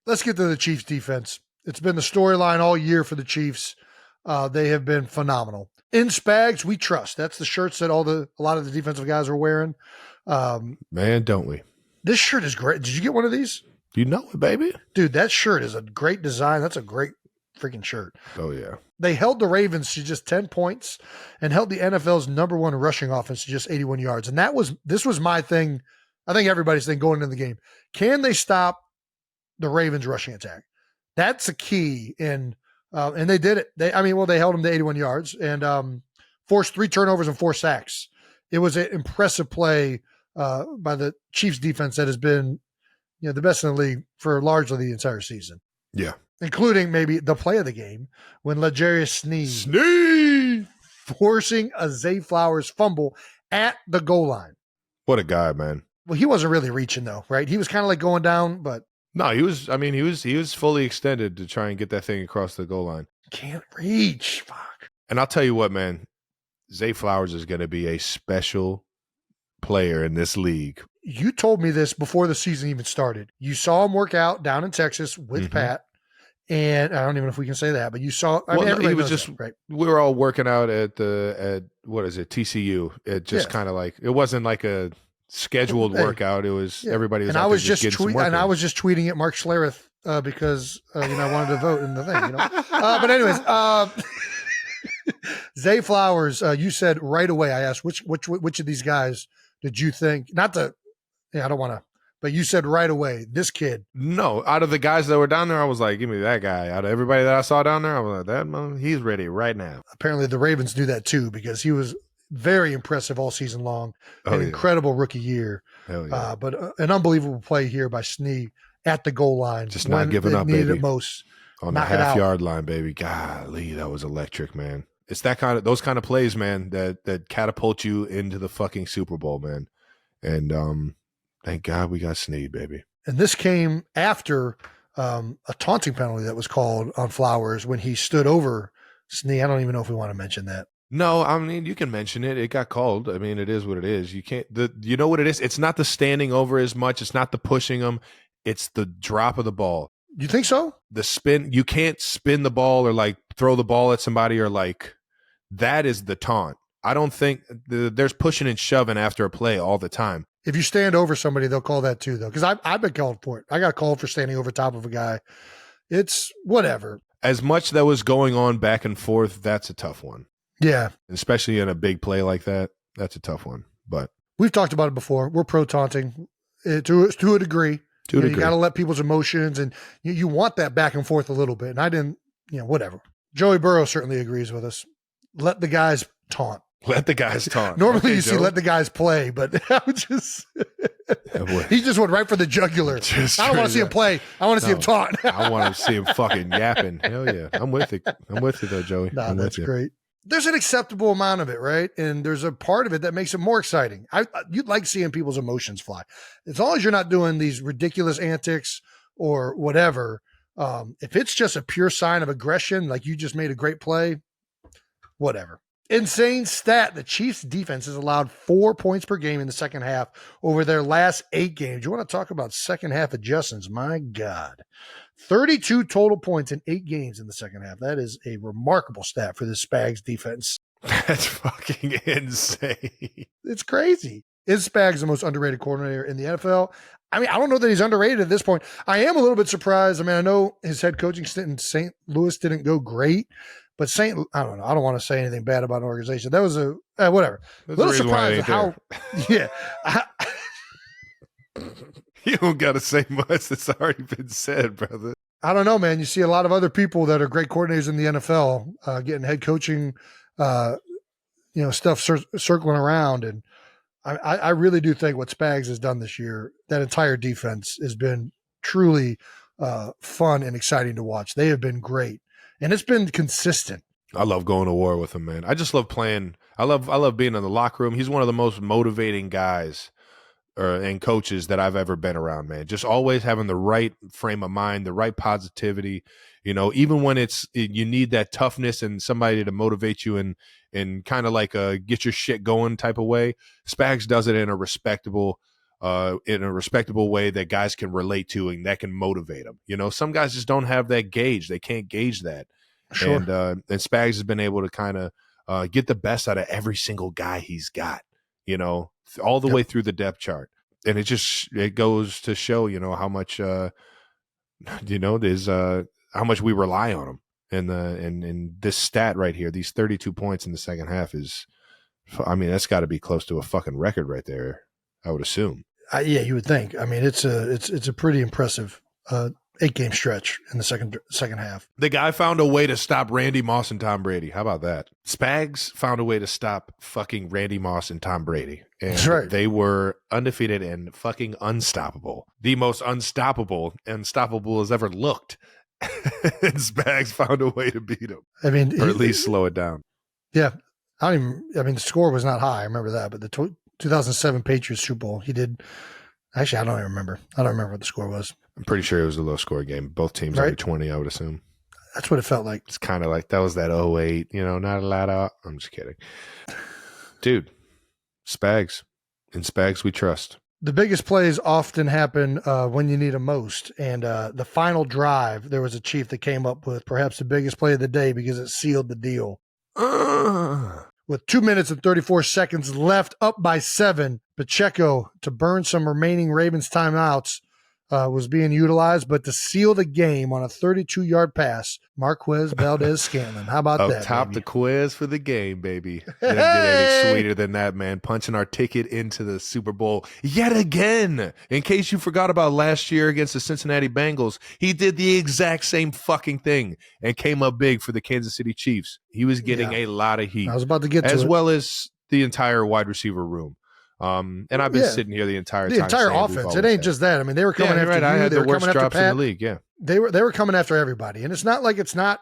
Let's get to the Chiefs defense. It's been the storyline all year for the Chiefs. They have been phenomenal. In Spags We Trust. That's the shirts that a lot of the defensive guys are wearing. Man, don't we? This shirt is great. Did you get one of these? You know it, baby. Dude, that shirt is a great design. That's a great freaking shirt. Oh, yeah. They held the Ravens to just 10 points and held the NFL's number one rushing offense to just 81 yards. And this was my thing. I think everybody's thing going into the game. Can they stop the Ravens rushing attack? That's a key and they did it. They held them to 81 yards and forced 3 turnovers and 4 sacks. It was an impressive play by the Chiefs defense that has been, the best in the league for largely the entire season. Yeah. Including maybe the play of the game when L'Jarius Sneed forcing a Zay Flowers fumble at the goal line. What a guy, man. Well, he wasn't really reaching though, right? He was kind of like going down, but No, he was. I mean, he was fully extended to try and get that thing across the goal line. can't reach. Fuck. And I'll tell you what, man, Zay Flowers is going to be a special player in this league. You told me this before the season even started. You saw him work out down in Texas with Pat. And I don't even know if we can say that, but you saw. I mean, he was just that, right. We were all working out at what is it, TCU? It just kind of like, it wasn't like a scheduled workout. It was everybody was. And out I was there just I was just tweeting at Mark Schlereth because I wanted to vote in the thing. But anyways, Zay Flowers. You said right away. I asked which of these guys did you think? Not to. I don't want to. But you said right away, this kid. No, out of the guys that were down there, I was like, give me that guy. Out of everybody that I saw down there, I was like, that man, he's ready right now. Apparently the Ravens knew that too, because he was very impressive all season long. An incredible rookie year. Hell yeah. But an unbelievable play here by Snee at the goal line. Just not giving up, needed baby. It most. On the half-yard line, baby. Golly, that was electric, man. It's those kind of plays, man, that catapult you into the fucking Super Bowl, man. And thank God we got Sneed, baby. And this came after a taunting penalty that was called on Flowers when he stood over Snee. I don't even know if we want to mention that. No, I mean, you can mention it. It got called. I mean, it is what it is. You can't. You know what it is? It's not the standing over as much. It's not the pushing them. It's the drop of the ball. You think so? The spin. You can't spin the ball or like throw the ball at somebody or like that is the taunt. I don't think there's pushing and shoving after a play all the time. If you stand over somebody, they'll call that too, though. Because I've been called for it. I got called for standing over top of a guy. It's whatever. As much that was going on back and forth, that's a tough one. Yeah. Especially in a big play like that, that's a tough one. But we've talked about it before. We're pro taunting to a degree. You got to let people's emotions, and you want that back and forth a little bit. And I didn't, whatever. Joey Burrow certainly agrees with us. Let the guys taunt. Let the guys taunt. Normally you see let the guys play, but I would just he just went right for the jugular. I don't want to see him play. I want to see him taunt. I want to see him fucking yapping. Hell yeah. I'm with it. I'm with you though, Joey. No, that's great. There's an acceptable amount of it, right? And there's a part of it that makes it more exciting. You'd like seeing people's emotions fly. As long as you're not doing these ridiculous antics or whatever, if it's just a pure sign of aggression, like you just made a great play, whatever. Insane stat. The Chiefs defense has allowed 4 points per game in the second half over their last 8 games. You want to talk about second half adjustments? My God. 32 total points in 8 games in the second half. That is a remarkable stat for this Spags defense. That's fucking insane. It's crazy. Is Spags the most underrated coordinator in the NFL? I mean, I don't know that he's underrated at this point. I am a little bit surprised. I mean, I know his head coaching stint in St. Louis didn't go great. But I don't know. I don't want to say anything bad about an organization. That was whatever. A little surprised at how, yeah. You don't got to say much that's already been said, brother. I don't know, man. You see a lot of other people that are great coordinators in the NFL getting head coaching, stuff circling around. And I really do think what Spags has done this year, that entire defense has been truly fun and exciting to watch. They have been great. And it's been consistent. I love going to war with him, man. I just love playing. I love being in the locker room. He's one of the most motivating guys and coaches that I've ever been around, man. Just always having the right frame of mind, the right positivity. Even when you need that toughness and somebody to motivate you and kind of like a get your shit going type of way. Spags does it in a respectable way that guys can relate to and that can motivate them. Some guys just don't have that gauge. They can't gauge that. Sure. And Spags has been able to kind of get the best out of every single guy he's got, all the way through the depth chart. And it goes to show, how much, there's how much we rely on him. And this stat right here, these 32 points in the second half that's got to be close to a fucking record right there, I would assume. Yeah, you would think. I mean, it's a pretty impressive 8-game stretch in the second half. The guy found a way to stop Randy Moss and Tom Brady. How about that? Spags found a way to stop fucking Randy Moss and Tom Brady. And that's right. They were undefeated and fucking unstoppable. The most unstoppable has ever looked. And Spags found a way to beat him. I mean, or at least slow it down. Yeah. The score was not high. I remember that, but the 2007 Patriots Super Bowl, he did. Actually, I don't even remember. I don't remember what the score was. I'm pretty sure it was a low score game. Both teams Right? under 20, I would assume. That's what it felt like. It's kind of like that was that 08, not a lot out. I'm just kidding. Dude, Spags. In Spags We Trust. The biggest plays often happen when you need them most. And the final drive, there was a Chief that came up with perhaps the biggest play of the day because it sealed the deal. With 2 minutes and 34 seconds left, up by 7, Pacheco, to burn some remaining Ravens timeouts, was being utilized, but to seal the game on a 32-yard pass, Marquez Valdez-Scantling. How about that, top baby? the quiz for the game, baby. Didn't get any sweeter than that, man. Punching our ticket into the Super Bowl yet again. In case you forgot about last year against the Cincinnati Bengals, he did the exact same fucking thing and came up big for the Kansas City Chiefs. He was getting a lot of heat. I was about to get to as it. well as the entire wide receiver room. And I've been sitting here the entire time. The entire offense. It ain't just that. I mean, they were coming after you. I had they the were worst coming after drops Pat. in the league. Yeah, they were coming after everybody, and it's not like it's not.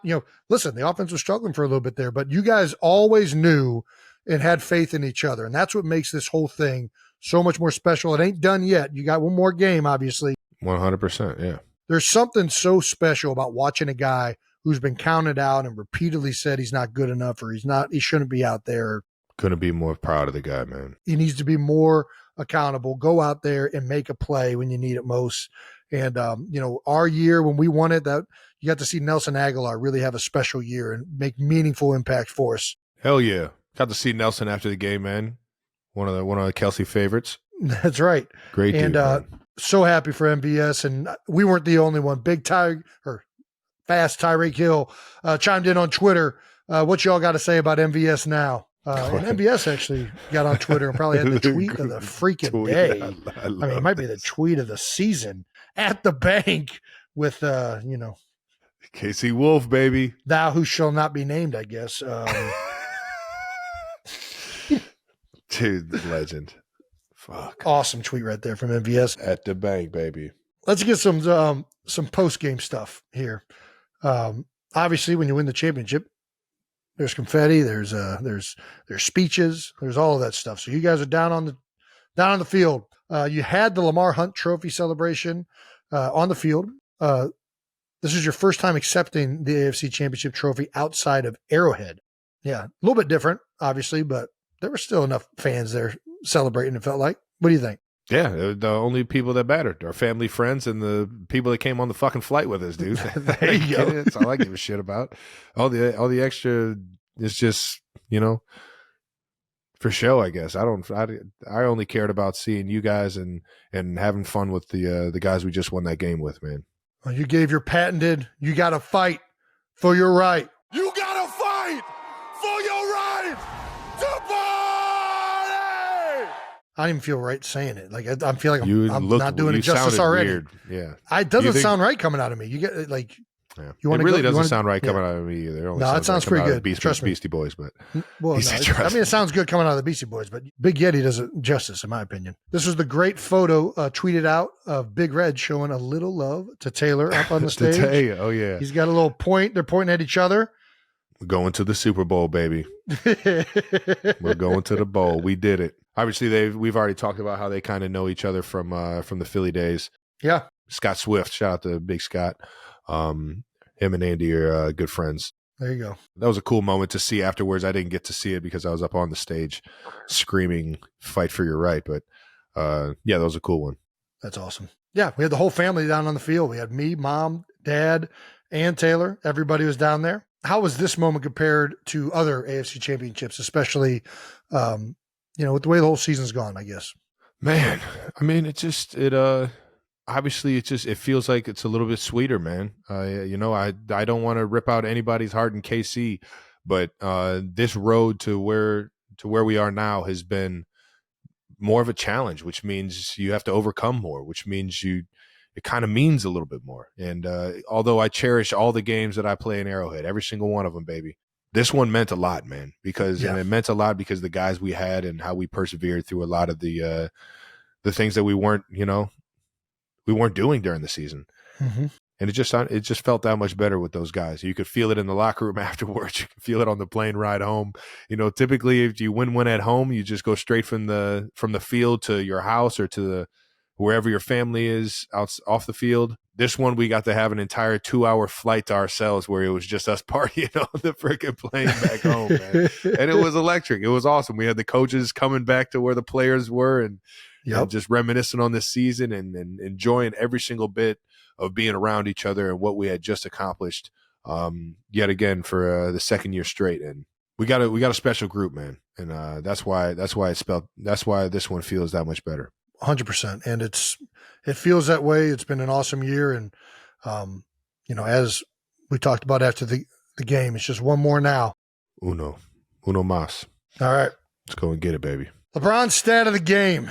Listen, the offense was struggling for a little bit there, but you guys always knew and had faith in each other, and that's what makes this whole thing so much more special. It ain't done yet. You got one more game, obviously. 100%. Yeah. There's something so special about watching a guy who's been counted out and repeatedly said he's not good enough or he shouldn't be out there. Couldn't be more proud of the guy, man. He needs to be more accountable. Go out there and make a play when you need it most. And our year when we won it, that you got to see Nelson Aguilar really have a special year and make meaningful impact for us. Hell yeah. Got to see Nelson after the game, man. One of the Kelce favorites. That's right. Great dude. And so happy for MVS. And we weren't the only one. Fast Tyreek Hill chimed in on Twitter. What y'all got to say about MVS now? And MVS actually got on Twitter and probably had the tweet of the freaking day. I mean, it might be the tweet of the season at the bank with, Casey Wolf, baby. Thou who shall not be named, I guess. Dude, legend. Fuck. Awesome tweet right there from MVS. At the bank, baby. Let's get some post-game stuff here. Obviously, when you win the championship, there's confetti, there's speeches, there's all of that stuff. So you guys are down on the field. You had the Lamar Hunt Trophy celebration on the field. This is your first time accepting the AFC Championship trophy outside of Arrowhead. Yeah, a little bit different, obviously, but there were still enough fans there celebrating, it felt like. What do you think? Yeah, the only people that mattered, our family, friends, and the people that came on the fucking flight with us, dude. There you go. That's all I give a shit about. All the extra is just, for show, I guess. I only cared about seeing you guys and having fun with the guys we just won that game with, man. Well, you gave your patented, you got to fight for your right. You got to fight for your right to party! I don't even feel right saying it. Like I feel like I'm looked, not doing you it justice sounded already. Weird. Yeah, It doesn't sound right coming out of me. You get like, yeah. You it really doesn't sound right coming out of me either. No, it sounds pretty good. Trust me. Beastie Boys, but well, it sounds good coming out of the Beastie Boys, but Big Yeti does it justice, in my opinion. This was the great photo tweeted out of Big Red showing a little love to Taylor up on the stage. Oh yeah, he's got a little point. They're pointing at each other. We're going to the Super Bowl, baby. We're going to the bowl. We did it. Obviously, we've already talked about how they kind of know each other from the Philly days. Yeah, Scott Swift, shout out to Big Scott. Him and Andy are good friends. There you go. That was a cool moment to see afterwards. I didn't get to see it because I was up on the stage screaming, "Fight for your right." But yeah, that was a cool one. That's awesome. Yeah, we had the whole family down on the field. We had me, Mom, Dad, and Taylor. Everybody was down there. How was this moment compared to other AFC championships, especially, with the way the whole season's gone, I guess? Man, I mean, obviously it feels like it's a little bit sweeter, man. I don't want to rip out anybody's heart in KC, but this road to where we are now has been more of a challenge, which means you have to overcome more, which means it kind of means a little bit more. And although I cherish all the games that I play in Arrowhead, every single one of them, baby, this one meant a lot, man, and it meant a lot because the guys we had and how we persevered through a lot of the things that we weren't doing during the season. Mm-hmm. And it just felt that much better with those guys. You could feel it in the locker room afterwards. You could feel it on the plane ride home. Typically if you win one at home, you just go straight from the field to your house or to wherever your family is off the field. This one, we got to have an entire 2-hour flight to ourselves where it was just us partying on the freaking plane back home, man. And it was electric. It was awesome. We had the coaches coming back to where the players were and just reminiscing on this season and enjoying every single bit of being around each other and what we had just accomplished yet again for the second year straight. And we got a special group, man. And that's why this one feels that much better. 100%. And it feels that way. It's been an awesome year. And, as we talked about after the game, it's just one more now. Uno mas. All right. Let's go and get it, baby. LeBron's stat of the game.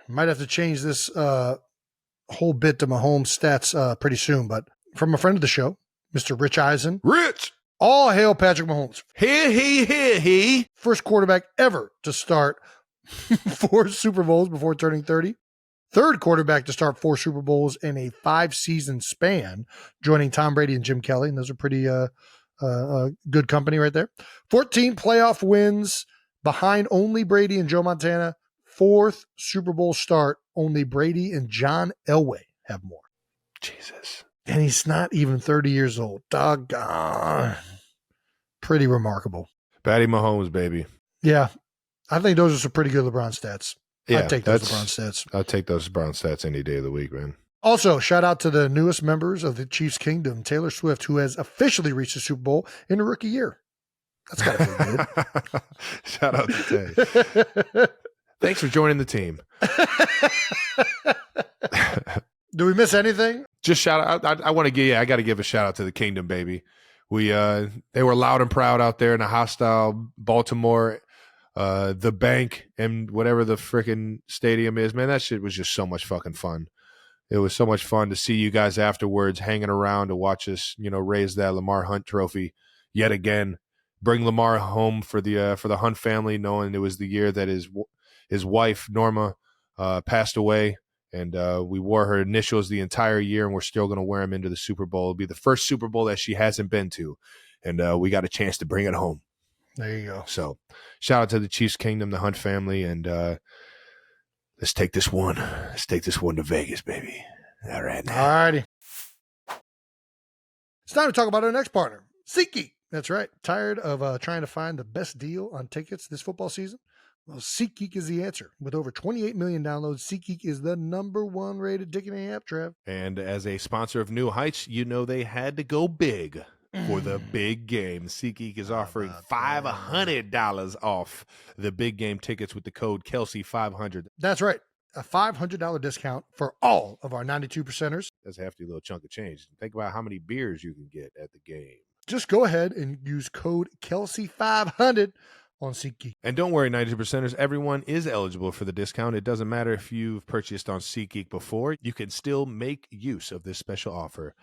Might have to change this whole bit to Mahomes stats pretty soon, but from a friend of the show, Mr. Rich Eisen. Rich! All hail Patrick Mahomes. Here he. First quarterback ever to start 4 Super Bowls before turning 30. Third quarterback to start 4 Super Bowls in a 5-season span, joining Tom Brady and Jim Kelly. And those are pretty good company right there. 14 playoff wins behind only Brady and Joe Montana. 4th Super Bowl start, only Brady and John Elway have more. Jesus. And he's not even 30 years old. Doggone. Pretty remarkable. Patty Mahomes, baby. Yeah. I think those are some pretty good LeBron stats. Yeah, I'd take those LeBron stats. I'll take those LeBron stats any day of the week, man. Also, shout out to the newest members of the Chiefs Kingdom, Taylor Swift, who has officially reached the Super Bowl in a rookie year. That's got to be good. Shout out to Tay. Thanks for joining the team. Do we miss anything? Just shout out. I got to give a shout out to the Kingdom, baby. They were loud and proud out there in a hostile Baltimore, the bank and whatever the freaking stadium is. Man, that shit was just so much fucking fun. It was so much fun to see you guys afterwards hanging around to watch us, raise that Lamar Hunt trophy yet again. Bring Lamar home for the Hunt family, knowing it was the year that his wife Norma passed away, and we wore her initials the entire year, and we're still going to wear them into the Super Bowl. It'll be the first Super Bowl that she hasn't been to, and we got a chance to bring it home. There you go. So shout out to the Chiefs Kingdom, the Hunt family, and let's take this one. Let's take this one to Vegas, baby. All right. All righty. It's time to talk about our next partner, SeatGeek. That's right. Tired of trying to find the best deal on tickets this football season? Well, SeatGeek is the answer. With over 28 million downloads, SeatGeek is the #1 rated ticketing app, Trev. And as a sponsor of New Heights, they had to go big for the big game. SeatGeek is offering $500 off the big game tickets with the code Kelce500. That's right. A $500 discount for all of our 92%ers. That's a hefty little chunk of change. Think about how many beers you can get at the game. Just go ahead and use code Kelce500 on SeatGeek. And don't worry, 92%ers, everyone is eligible for the discount. It doesn't matter if you've purchased on SeatGeek before. You can still make use of this special offer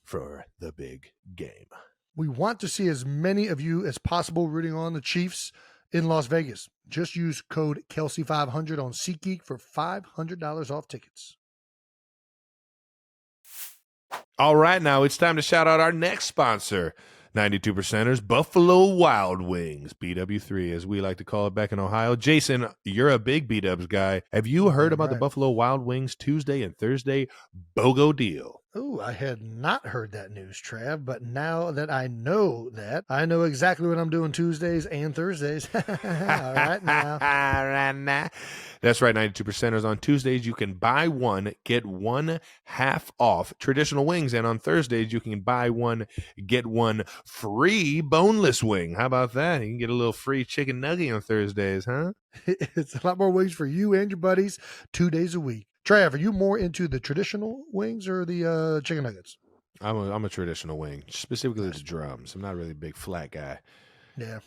for the big game. We want to see as many of you as possible rooting on the Chiefs in Las Vegas. Just use code Kelce500 on SeatGeek for $500 off tickets. All right, now it's time to shout out our next sponsor, 92%ers, Buffalo Wild Wings, BW3, as we like to call it back in Ohio. Jason, you're a big B-Dubs guy. Have you heard about the Buffalo Wild Wings Tuesday and Thursday BOGO deal? Oh, I had not heard that news, Trav, but now that I know that, I know exactly what I'm doing Tuesdays and Thursdays. All right, now. That's right, 92%ers. On Tuesdays, you can buy one, get one half off traditional wings, and on Thursdays, you can buy one, get one free boneless wing. How about that? You can get a little free chicken nugget on Thursdays, huh? It's a lot more wings for you and your buddies 2 days a week. Trav, are you more into the traditional wings or the chicken nuggets? I'm a traditional wing, specifically the drums. I'm not really a big flat guy. Yeah.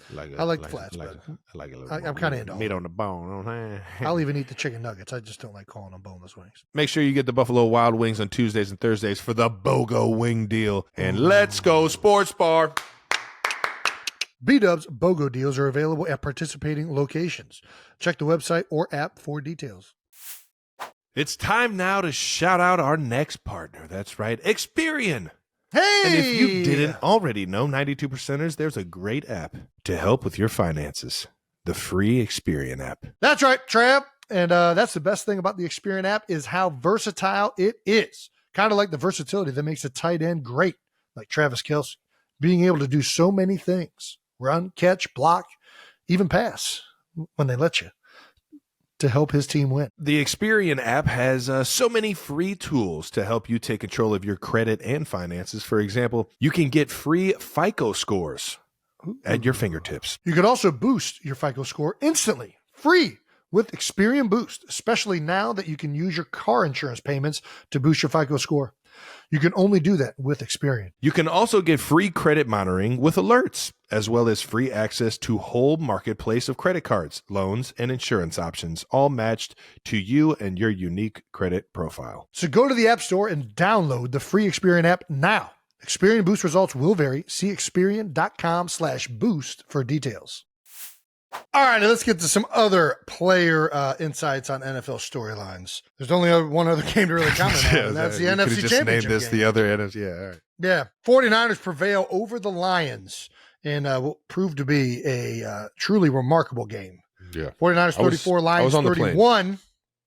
I like the flats, but I like a little I'm kind of into meat on the bone. I'll even eat the chicken nuggets. I just don't like calling them boneless wings. Make sure you get the Buffalo Wild Wings on Tuesdays and Thursdays for the BOGO wing deal. And let's go Sports Bar. B-Dubs BOGO deals are available at participating locations. Check the website or app for details. It's time now to shout out our next partner. That's right, Experian. Hey! And if you didn't already know, 92%ers, there's a great app to help with your finances. The free Experian app. That's right, Trav. And that's the best thing about the Experian app is how versatile it is. Kind of like the versatility that makes a tight end great, like Travis Kelce. Being able to do so many things. Run, catch, block, even pass when they let you to help his team win. The Experian app has so many free tools to help you take control of your credit and finances. For example, you can get free FICO scores at your fingertips. You could also boost your FICO score instantly, free, with Experian Boost, especially now that you can use your car insurance payments to boost your FICO score. You can only do that with Experian. You can also get free credit monitoring with alerts, as well as free access to whole marketplace of credit cards, loans, and insurance options, all matched to you and your unique credit profile. So go to the App Store and download the free Experian app now. Experian Boost results will vary. See Experian.com/boost for details. All right, let's get to some other player insights on NFL storylines. There's only one other game to really comment on, and that's the NFC Championship named this game. the other NFC. Yeah, all right. Yeah, 49ers prevail over the Lions in what proved to be a truly remarkable game. Yeah, 49ers 34, Lions 31.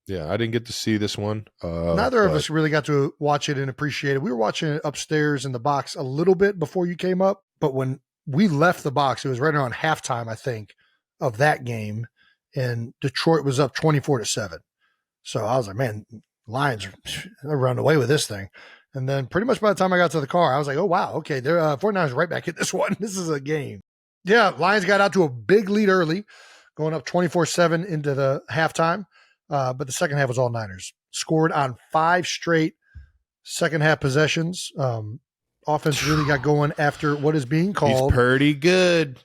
Yeah, I didn't get to see this one. Neither of us really got to watch it and appreciate it. We were watching it upstairs in the box a little bit before you came up, but when we left the box, it was right around halftime, I think, of that game, and Detroit was up 24-7. So I was like, man, Lions are running away with this thing. And then pretty much by the time I got to the car, I was like, oh, wow, okay, they're 49ers right back in this one. This is a game. Yeah, Lions got out to a big lead early, going up 24-7 into the halftime. But the second half was all Niners. Scored on 5 straight second half possessions. Offense really got going after what is being called. He's pretty good.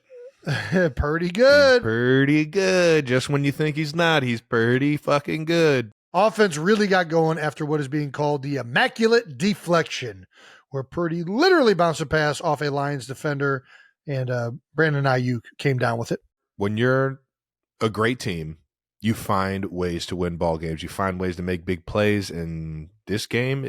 Pretty good. He's pretty good. Just when you think he's not, he's pretty fucking good. Offense really got going after what is being called the immaculate deflection, where Purdy literally bounced a pass off a Lions defender, and Brandon Ayuk came down with it. When you're a great team, you find ways to win ball games. You find ways to make big plays, and this game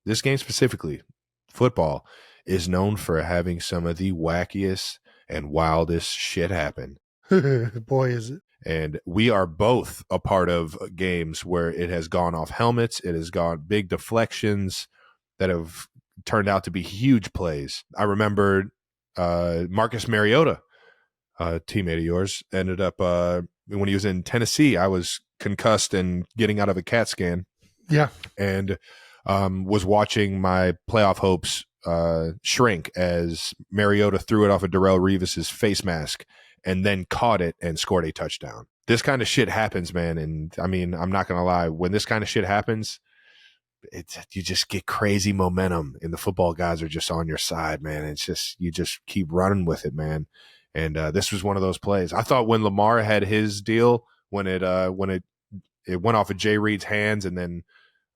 specifically, football, is known for having some of the wackiest and wildest shit happen. Boy, is it. And we are both a part of games where it has gone off helmets. It has gone big deflections that have turned out to be huge plays. I remember Marcus Mariota, a teammate of yours, ended up when he was in Tennessee. I was concussed and getting out of a CAT scan. Yeah. And was watching my playoff hopes shrink as Mariota threw it off of Darrelle Revis's face mask and then caught it and scored a touchdown. This kind of shit happens, man. And I mean, I'm not going to lie. When this kind of shit happens, you just get crazy momentum, and the football guys are just on your side, man. It's just, you just keep running with it, man. And this was one of those plays. I thought when Lamar had his deal, when it went off of Jay Reid's hands, and then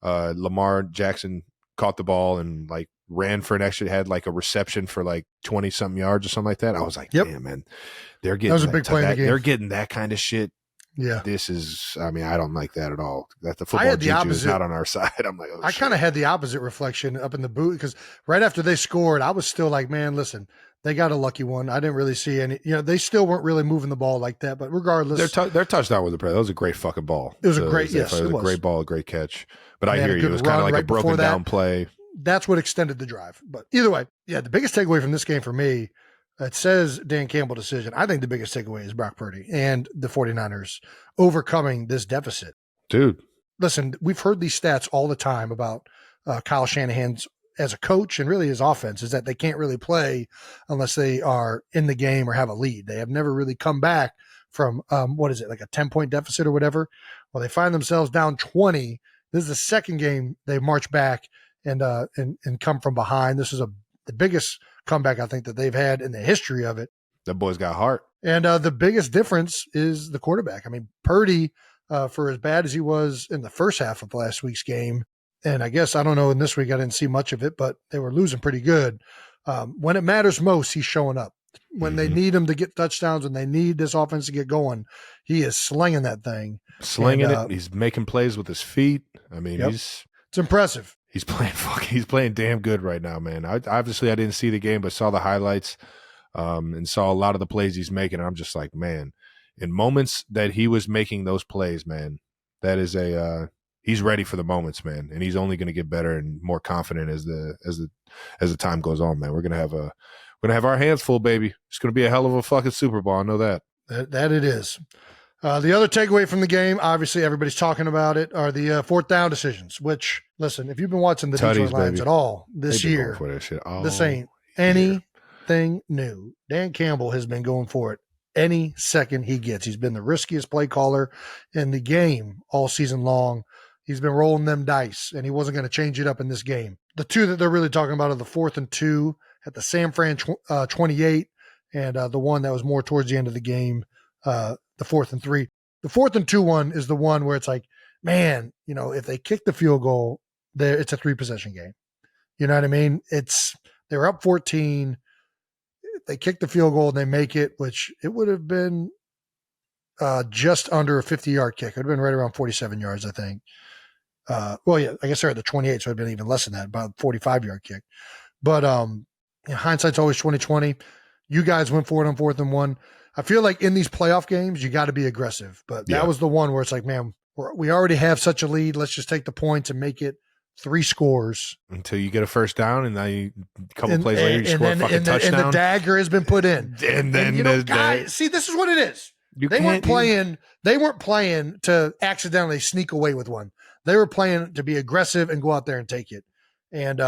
Lamar Jackson caught the ball and like ran for an extra, had like a reception for like 20 something yards or something like that. I was like, damn, man, they're getting, that was a big play in the game. They're getting that kind of shit. Yeah. This is, I mean, I don't like that at all. That the football juju is not on our side. I'm like, oh, I kind of had the opposite reflection up in the booth, because right after they scored, I was still like, man, listen, they got a lucky one. I didn't really see any, they still weren't really moving the ball like that, but regardless. Their touchdown was a play. That was a great fucking ball. It was a great, it was a great ball, a great catch. But I hear you. It was kind of like a broken down play. That's what extended the drive. But either way, yeah, the biggest takeaway from this game for me, it says Dan Campbell decision. I think the biggest takeaway is Brock Purdy and the 49ers overcoming this deficit. Dude. Listen, we've heard these stats all the time about Kyle Shanahan's as a coach and really his offense, is that they can't really play unless they are in the game or have a lead. They have never really come back from, like a 10-point deficit or whatever. Well, they find themselves down 20. This is the second game they march back and come from behind. This is the biggest comeback I think that they've had in the history of it. That boy's got heart. And the biggest difference is the quarterback. I mean, Purdy, for as bad as he was in the first half of last week's game, and I guess, I don't know, in this week I didn't see much of it, but they were losing pretty good. When it matters most, he's showing up. When they need him to get touchdowns, when they need this offense to get going, he is slinging that thing. Slinging it. He's making plays with his feet. I mean, it's impressive. He's playing damn good right now, man. I didn't see the game, but saw the highlights and saw a lot of the plays he's making. I'm just like, man, in moments that he was making those plays, man, that is he's ready for the moments, man, and he's only going to get better and more confident as the time goes on, man. We're gonna have our hands full, baby. It's gonna be a hell of a fucking Super Bowl. I know that. That it is. The other takeaway from the game, obviously everybody's talking about it, are the fourth down decisions, which, listen, if you've been watching the Detroit Lions at all this year, this ain't anything new. Dan Campbell has been going for it any second he gets. He's been the riskiest play caller in the game all season long. He's been rolling them dice, and he wasn't going to change it up in this game. The two that they're really talking about are the 4th and 2 at the San Fran 28 and the one that was more towards the end of the game, the 4th and 3. The 4th and 2 one is the one where it's like, man, if they kick the field goal, it's a 3-possession game. You know what I mean? They were up 14. If they kick the field goal and they make it, which it would have been just under a 50-yard kick. It would have been right around 47 yards, I think. I guess they're at the 28, so it would have been even less than that, about a 45-yard kick. But hindsight's always 20/20. You guys went for it on 4th and 1. I feel like in these playoff games, you got to be aggressive. But that was the one where it's like, man, we already have such a lead. Let's just take the points and make it 3 scores. Until you get a first down, and now a couple plays later, you score a fucking touchdown. And the dagger has been put in. And then guys, see, this is what it is. They weren't playing to accidentally sneak away with one. They were playing to be aggressive and go out there and take it. And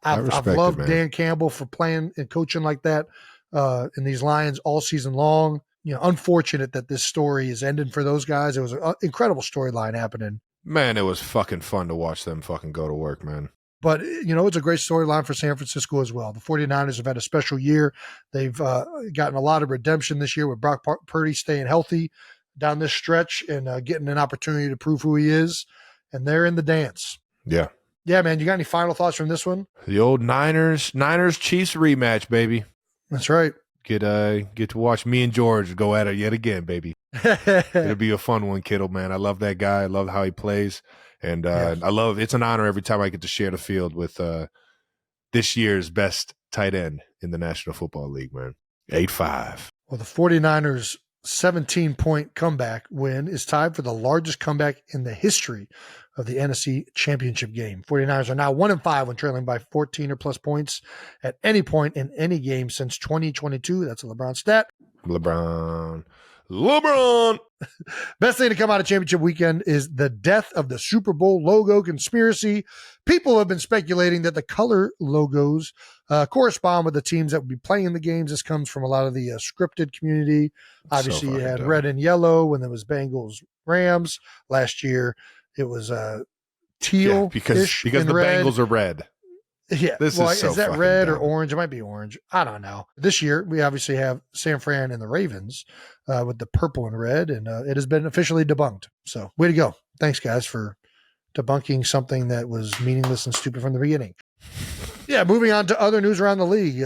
I've loved Dan Campbell for playing and coaching like that in these Lions all season long. Unfortunate that this story is ending for those guys. It was an incredible storyline happening. Man, it was fucking fun to watch them fucking go to work, man. But, it's a great storyline for San Francisco as well. The 49ers have had a special year. They've gotten a lot of redemption this year with Brock Purdy staying healthy down this stretch and getting an opportunity to prove who he is. And they're in the dance. Yeah. Yeah, man. You got any final thoughts from this one? The old Niners Chiefs rematch, baby. That's right. Get to watch me and George go at it yet again, baby. It'll be a fun one, Kittle, man. I love that guy. I love how he plays. And it's an honor every time I get to share the field with this year's best tight end in the National Football League, man. 8-5. Well, the 49ers' 17-point comeback win is tied for the largest comeback in the history of the NFC Championship game. 49ers are now 1-5 when trailing by 14 or plus points at any point in any game since 2022. That's a LeBron stat. LeBron. Best thing to come out of championship weekend is the death of the Super Bowl logo conspiracy. People have been speculating that the color logos correspond with the teams that would be playing the games. This comes from a lot of the scripted community. Obviously, you had red and yellow when there was Bengals Rams. Last year, it was teal because the red. Bengals are red. Yeah. Is that red or orange? It might be orange. I don't know. This year, we obviously have San Fran and the Ravens with the purple and red, and it has been officially debunked. So, way to go. Thanks, guys, for debunking something that was meaningless and stupid from the beginning. Yeah, moving on to other news around the league.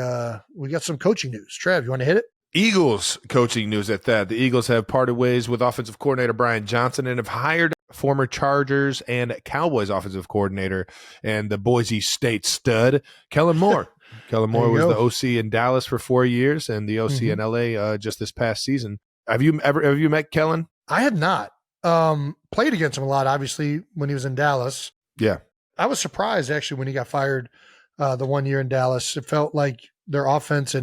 We got some coaching news. Trev, you want to hit it? Eagles coaching news at that. The Eagles have parted ways with offensive coordinator Brian Johnson and have hired former Chargers and Cowboys offensive coordinator and the Boise State stud, Kellen Moore. Kellen Moore was the OC in Dallas for 4 years and the OC in LA just this past season. Have you met Kellen? I have not. Played against him a lot, obviously, when he was in Dallas. Yeah. I was surprised, actually, when he got fired the 1 year in Dallas. It felt like their offense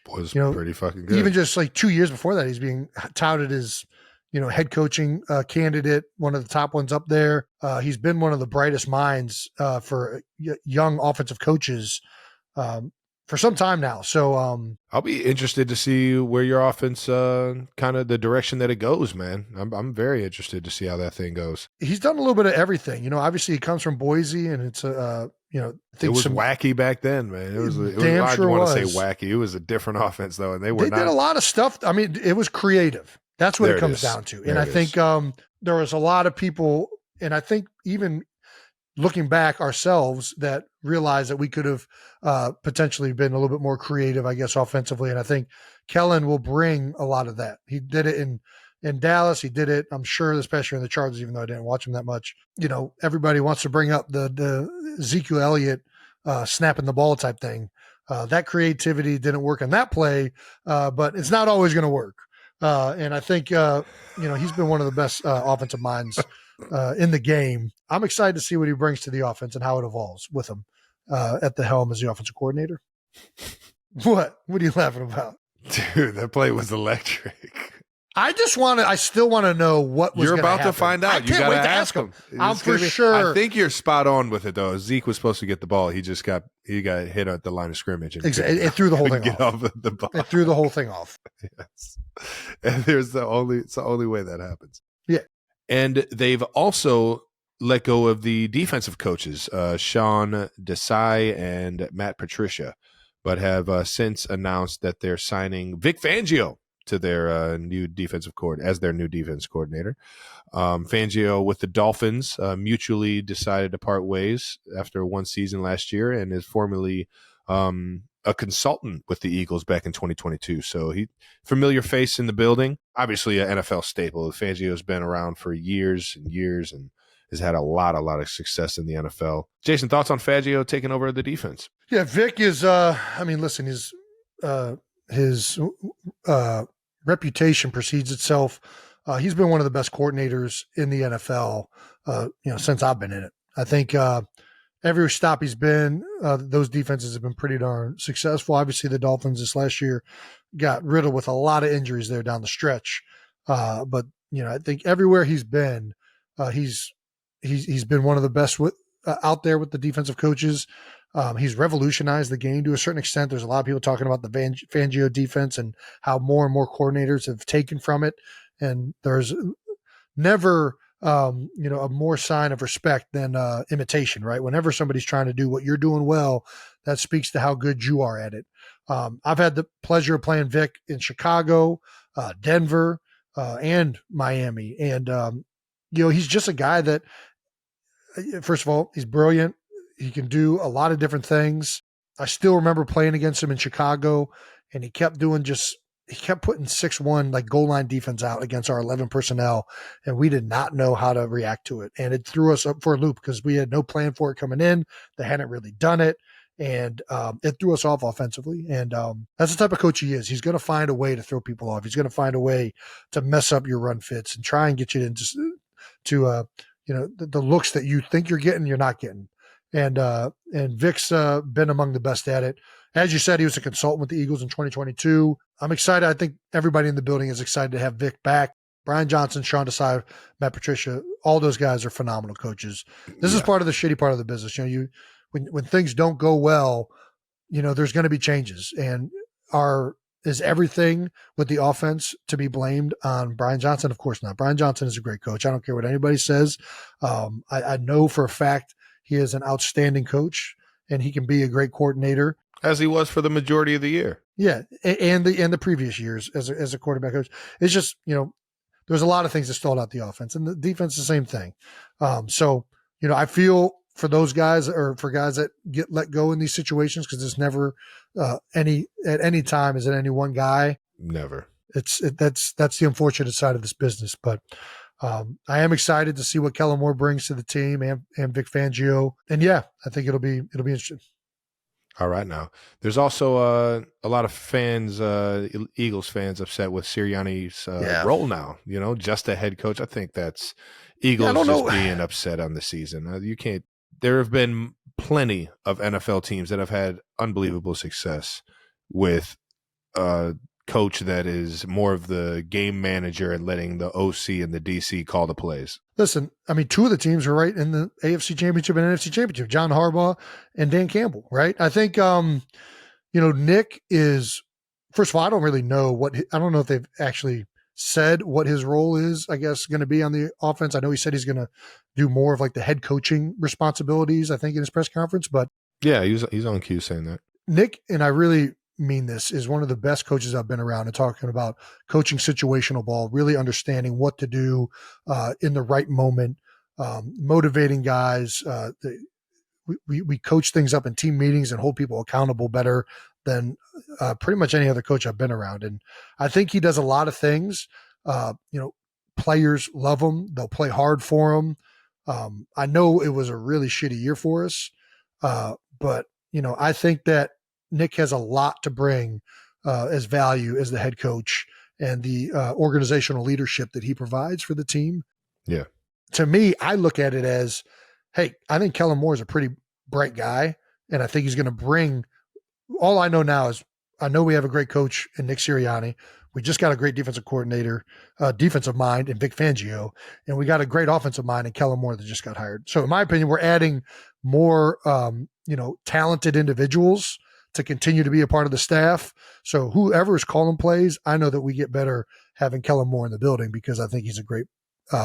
was pretty fucking good. Even just like 2 years before that, he's being touted as, head coaching candidate, one of the top ones up there. He's been one of the brightest minds for young offensive coaches for some time now. So I'll be interested to see where your offense, kind of the direction that it goes, man. I'm very interested to see how that thing goes. He's done a little bit of everything. Obviously he comes from Boise, and it's I think it was wacky back then, man. It was damn sure I want to say wacky. It was a different offense though, and they did a lot of stuff. I mean, it was creative. That's what it comes down to. And I think there was a lot of people, and I think even looking back ourselves, that realized that we could have potentially been a little bit more creative, I guess, offensively. And I think Kellen will bring a lot of that. He did it in Dallas. He did it, I'm sure, especially in the Chargers, even though I didn't watch him that much. You know, everybody wants to bring up the Ezekiel Elliott snapping the ball type thing. That creativity didn't work on that play, but it's not always going to work. And I think, he's been one of the best offensive minds in the game. I'm excited to see what he brings to the offense and how it evolves with him at the helm as the offensive coordinator. What are you laughing about? Dude, that play was electric. I still want to know what was You're about happen. to find out. I You can't got wait to ask him. I'm for sure. I think you're spot on with it, though. Zeke was supposed to get the ball. He got hit at the line of scrimmage. And exactly. It threw the whole thing get off of the ball. It threw the whole thing off. Yes. And it's the only way that happens. Yeah. And they've also let go of the defensive coaches, Sean Desai and Matt Patricia, but have since announced that they're signing Vic Fangio to their new defensive coordinator. Fangio with the Dolphins mutually decided to part ways after one season last year, and is formerly a consultant with the Eagles back in 2022. So he familiar face in the building, obviously an NFL staple. Fangio's been around for years and years and has had a lot of success in the NFL. Jason, thoughts on Fangio taking over the defense? Yeah, Vic is, listen, his reputation precedes itself. He's been one of the best coordinators in the NFL, since I've been in it. I think every stop he's been, those defenses have been pretty darn successful. Obviously, the Dolphins this last year got riddled with a lot of injuries there down the stretch. But I think everywhere he's been, he's been one of the best out there with the defensive coaches. He's revolutionized the game to a certain extent. There's a lot of people talking about the Fangio defense and how more and more coordinators have taken from it. And there's never, a more sign of respect than imitation, right? Whenever somebody's trying to do what you're doing well, that speaks to how good you are at it. I've had the pleasure of playing Vic in Chicago, Denver, and Miami. And, he's just a guy that, first of all, he's brilliant. He can do a lot of different things. I still remember playing against him in Chicago, and he kept putting 6-1 like goal line defense out against our 11 personnel, and we did not know how to react to it. And it threw us up for a loop because we had no plan for it coming in. They hadn't really done it, and it threw us off offensively. And that's the type of coach he is. He's going to find a way to throw people off. He's going to find a way to mess up your run fits and try and get you into the looks that you think you're getting, you're not getting. And Vic's been among the best at it. As you said, he was a consultant with the Eagles in 2022. I'm excited. I think everybody in the building is excited to have Vic back. Brian Johnson, Sean Desai, Matt Patricia, all those guys are phenomenal coaches. This is part of the shitty part of the business. When things don't go well, there's going to be changes. And is everything with the offense to be blamed on Brian Johnson? Of course not. Brian Johnson is a great coach. I don't care what anybody says. I know for a fact he is an outstanding coach, and he can be a great coordinator, as he was for the majority of the year. Yeah, and the previous years as a quarterback coach. It's just there's a lot of things that stalled out the offense, and the defense the same thing. I feel for those guys, or for guys that get let go in these situations, because it's never at any time is it any one guy. Never. That's the unfortunate side of this business, but. I am excited to see what Kellen Moore brings to the team and Vic Fangio. And yeah, I think it'll be interesting. All right. Now there's also a lot of fans, Eagles fans, upset with Sirianni's role now, just a head coach. I think that's Eagles being upset on the season. You can't, there have been plenty of NFL teams that have had unbelievable success with coach that is more of the game manager and letting the OC and the DC call the plays. Listen, I mean, two of the teams were right in the AFC Championship and NFC Championship, John Harbaugh and Dan Campbell, right? I think, Nick is, first of all, I don't really know I don't know if they've actually said what his role is, I guess, going to be on the offense. I know he said he's going to do more of like the head coaching responsibilities, I think, in his press conference, but. Yeah, he's on cue saying that. Nick, and I really mean this, is one of the best coaches I've been around, and talking about coaching situational ball, really understanding what to do in the right moment, motivating guys, we coach things up in team meetings and hold people accountable better than pretty much any other coach I've been around. And I think he does a lot of things. Players love him. They'll play hard for him. I know it was a really shitty year for us, but I think that Nick has a lot to bring as value as the head coach and the organizational leadership that he provides for the team. Yeah. To me, I look at it as, hey, I think Kellen Moore is a pretty bright guy, and I think he's going to bring – all I know now is I know we have a great coach in Nick Sirianni. We just got a great defensive coordinator, defensive mind in Vic Fangio, and we got a great offensive mind in Kellen Moore that just got hired. So in my opinion, we're adding more, talented individuals to continue to be a part of the staff. So whoever is calling plays, I know that we get better having Kellen Moore in the building because I think he's a great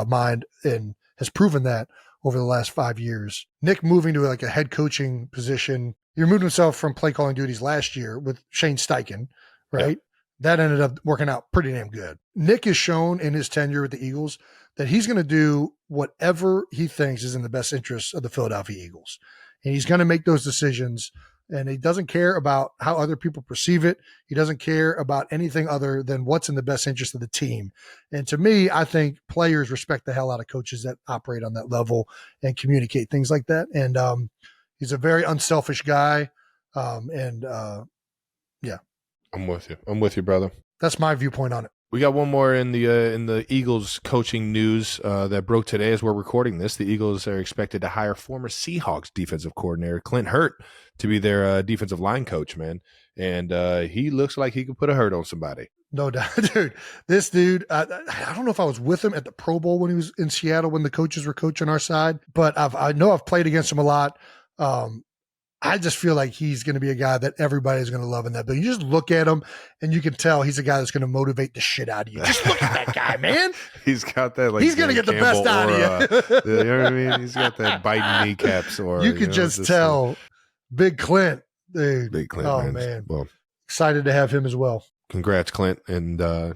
mind and has proven that over the last 5 years. Nick moving to like a head coaching position, he removed himself from play calling duties last year with Shane Steichen, right? Yeah. That ended up working out pretty damn good. Nick has shown in his tenure with the Eagles that he's going to do whatever he thinks is in the best interest of the Philadelphia Eagles. And he's going to make those decisions. And he doesn't care about how other people perceive it. He doesn't care about anything other than what's in the best interest of the team. And to me, I think players respect the hell out of coaches that operate on that level and communicate things like that. And he's a very unselfish guy. Yeah. I'm with you, brother. That's my viewpoint on it. We got one more in the Eagles coaching news that broke today as we're recording this. The Eagles are expected to hire former Seahawks defensive coordinator Clint Hurt to be their defensive line coach, man. And he looks like he could put a hurt on somebody. No doubt, dude. This dude, I don't know if I was with him at the Pro Bowl when he was in Seattle when the coaches were coaching our side, but I know I've played against him a lot. I just feel like he's going to be a guy that everybody's going to love in that building. You just look at him and you can tell he's a guy that's going to motivate the shit out of you. Just look at that guy, man. He's got that, like, he's going to get the best out of you. You know what I mean? He's got that biting kneecaps or you can just tell Big Clint, dude. Big Clint. Oh, man. Well, excited to have him as well. Congrats, Clint. And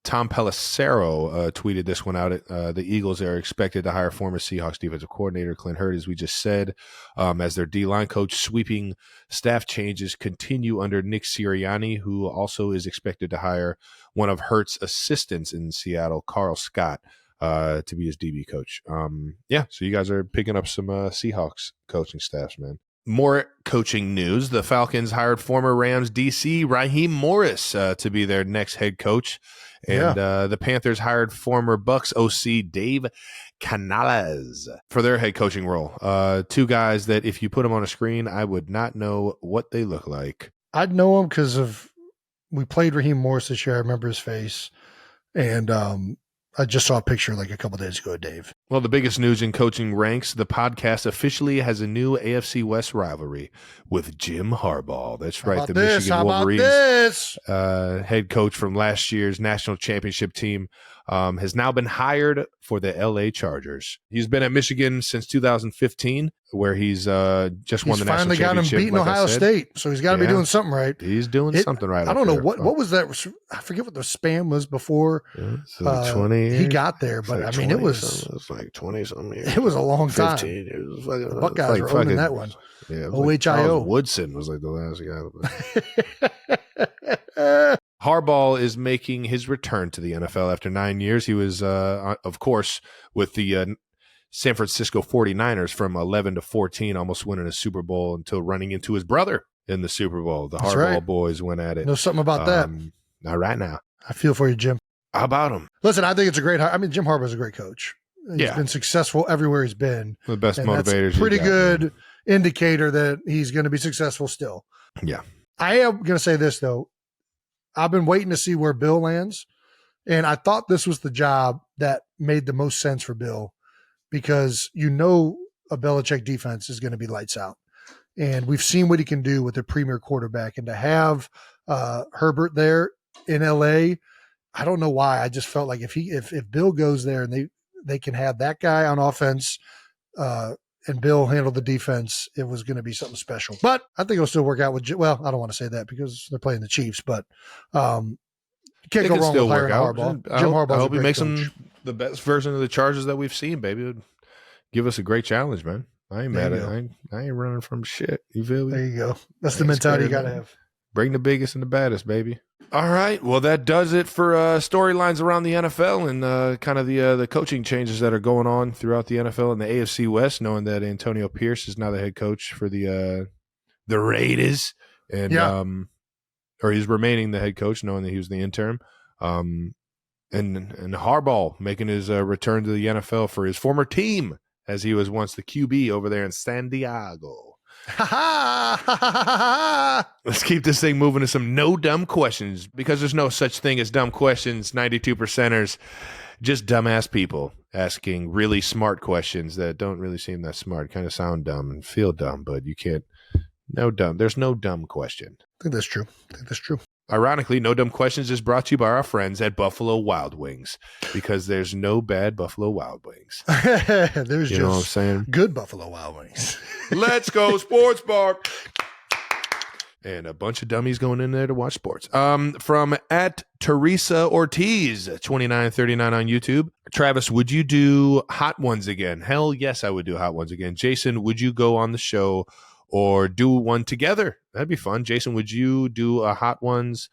Tom Pelissero tweeted this one out. The Eagles are expected to hire former Seahawks defensive coordinator Clint Hurt, as we just said, as their D-line coach. Sweeping staff changes continue under Nick Sirianni, who also is expected to hire one of Hurt's assistants in Seattle, Carl Scott, to be his DB coach. So you guys are picking up some Seahawks coaching staffs, man. More coaching news. The Falcons hired former Rams DC Raheem Morris to be their next head coach. And the Panthers hired former Bucs OC Dave Canales for their head coaching role. Two guys that if you put them on a screen, I would not know what they look like. I'd know him because we played Raheem Morris this year. I remember his face. And I just saw a picture like a couple days ago, Dave. Well, the biggest news in coaching ranks, the podcast officially has a new AFC West rivalry with Jim Harbaugh. That's right, the Michigan Wolverines head coach from last year's national championship team has now been hired for the LA Chargers. He's been at Michigan since 2015, where he's just won the national championship. He's finally got him beating Ohio State, so he's got to be doing something right. He's doing something right. I don't know what was that. I forget what the span was before 20 years. He got there, but like I mean, it was like 20-something years. It was a long time. 15. It was fucking, the Buckeyes were owning that one. Yeah, OHIO. Like Woodson was like the last guy. Harbaugh is making his return to the NFL after 9 years. He was, of course, with the San Francisco 49ers from 11 to 14, almost winning a Super Bowl until running into his brother in the Super Bowl. The Harbaugh boys went at it. Know something about that. Not right now. I feel for you, Jim. How about him? Listen, I think it's a great hire. I mean, Jim Harbaugh is a great coach. He's been successful everywhere he's been. The best motivators. That's pretty good indicator that he's going to be successful still. Yeah. I am going to say this, though. I've been waiting to see where Bill lands, and I thought this was the job that made the most sense for Bill because a Belichick defense is going to be lights out. And we've seen what he can do with a premier quarterback. And to have Herbert there in L.A., I don't know why. I just felt like if Bill goes there and they can have that guy on offense and Bill handle the defense, it was going to be something special. But I think it'll still work out with – well, I don't want to say that because they're playing the Chiefs, but can't go wrong with hiring Harbaugh. Jim Harbaugh. I hope he makes them the best version of the Chargers that we've seen, baby. It would give us a great challenge, man. I ain't There mad you at it. I ain't running from shit. You feel me? There you go. That's the Ain't mentality you scared got of to nothing. have. Bring the biggest and the baddest, baby. All right. Well, that does it for storylines around the NFL and kind of the coaching changes that are going on throughout the NFL and the AFC West, knowing that Antonio Pierce is now the head coach for the Raiders. And or he's remaining the head coach, knowing that he was the interim. And Harbaugh making his return to the NFL for his former team, as he was once the QB over there in San Diego. Let's keep this thing moving to some no dumb questions, because there's no such thing as dumb questions. 92%ers, just dumbass people asking really smart questions that don't really seem that smart, kind of sound dumb and feel dumb, but you can't. No dumb. There's no dumb question. I think that's true. Ironically, No Dumb Questions is brought to you by our friends at Buffalo Wild Wings, because there's no bad Buffalo Wild Wings. There's You know what I'm just saying? good Buffalo Wild Wings. Let's go sports bar. And a bunch of dummies going in there to watch sports. From at Teresa Ortiz, 2939 on YouTube. Travis, would you do Hot Ones again? Hell yes, I would do Hot Ones again. Jason, would you go on the show or do one together? That'd be fun. Jason, would you do a Hot Ones?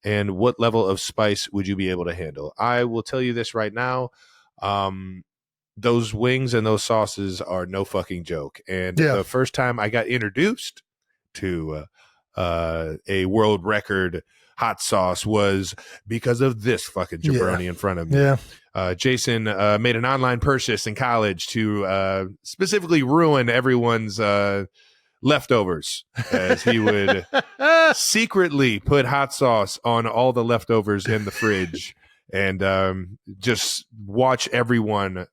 And what level of spice would you be able to handle? I will tell you this right now. Those wings and those sauces are no fucking joke. And the first time I got introduced to a world record hot sauce was because of this fucking jabroni in front of me. Yeah. Jason made an online purchase in college to specifically ruin everyone's leftovers, as he would secretly put hot sauce on all the leftovers in the fridge and just watch everyone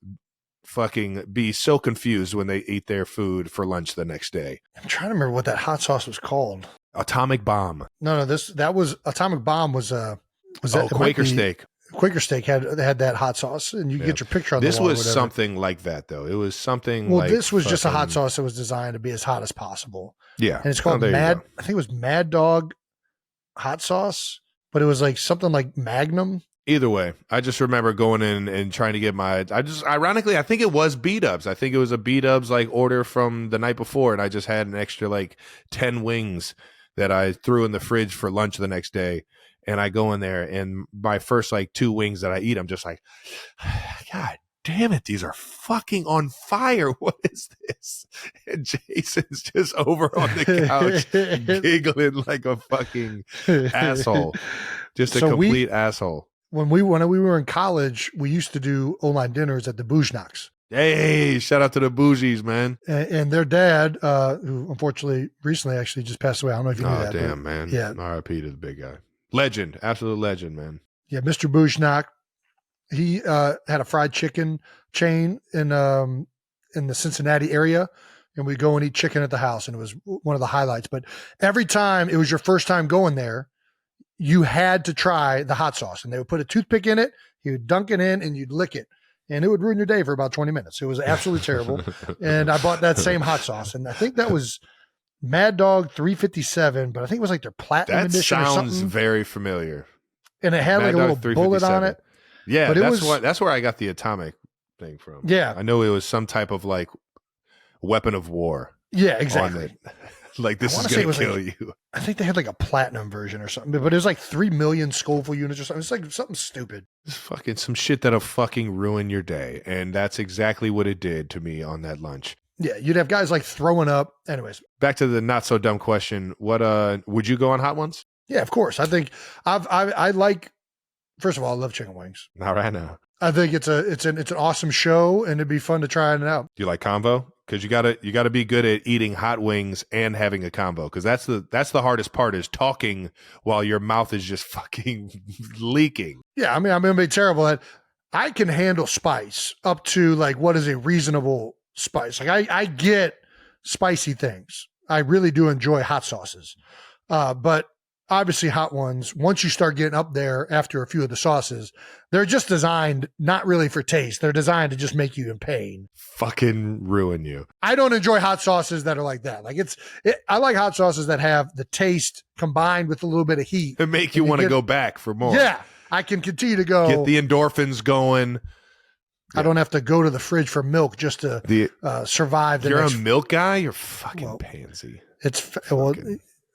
fucking be so confused when they eat their food for lunch the next day. I'm trying to remember what that hot sauce was called. Atomic Bomb. No, that was Atomic Bomb was that Quaker Steak. Quaker Steak had that hot sauce, and you get your picture on this the wall. This was or whatever. something like that, though. It was something Well, like this was just a hot sauce that was designed to be as hot as possible. Yeah. And it's called there you Mad, go. I think it was Mad Dog hot sauce, but it was like something like Magnum. Either way, I just remember going in and trying to get ironically, I think it was B-dubs. I think it was a B-dubs like order from the night before, and I just had an extra like 10 wings that I threw in the fridge for lunch the next day. And I go in there, and my first like 2 wings that I eat, I'm just like, God damn it, these are fucking on fire. What is this? And Jason's just over on the couch giggling like a fucking asshole. Just a complete asshole. When we were in college, we used to do online dinners at the Boujnaks. Hey, shout out to the bougies, man. And their dad, who unfortunately recently actually just passed away. I don't know if you knew that. Oh, damn, man. Yeah. R.I.P. to the big guy. Legend. Absolute legend, man. Yeah, Mr. Boujnak. He had a fried chicken chain in the Cincinnati area, and we'd go and eat chicken at the house, and it was one of the highlights. But every time it was your first time going there, you had to try the hot sauce, and they would put a toothpick in it. You would dunk it in, and you'd lick it. And it would ruin your day for about 20 minutes. It was absolutely terrible. And I bought that same hot sauce. And I think that was Mad Dog 357, but I think it was like their platinum edition or something. That sounds very familiar. And it had Mad like a Dog little bullet on it. Yeah, but that's where I got the atomic thing from. Yeah. I know it was some type of like weapon of war. Yeah, exactly. Like, this is going to kill you. I think they had like a platinum version or something, but it was like 3 million Scoville units or something. It's like something stupid. It's fucking some shit that'll fucking ruin your day. And that's exactly what it did to me on that lunch. Yeah, you'd have guys like throwing up. Anyways. Back to the not so dumb question. What would you go on Hot Ones? Yeah, of course. I think I like, first of all, I love chicken wings. Not right now. I think it's an awesome show, and it'd be fun to try it out. Do you like combo? Because you gotta be good at eating hot wings and having a combo. Because that's the hardest part, is talking while your mouth is just fucking leaking. Yeah, I mean, I'm gonna be terrible at. I can handle spice up to like what is a reasonable spice. Like I get spicy things. I really do enjoy hot sauces, but obviously Hot Ones, once you start getting up there after a few of the sauces, they're just designed not really for taste. They're designed to just make you in pain. Fucking ruin you. I don't enjoy hot sauces that are like that. Like I like hot sauces that have the taste combined with a little bit of heat. It make you want to go back for more. Yeah. I can continue to go. Get the endorphins going. I don't have to go to the fridge for milk just to survive. You're a milk guy? You're fucking pansy.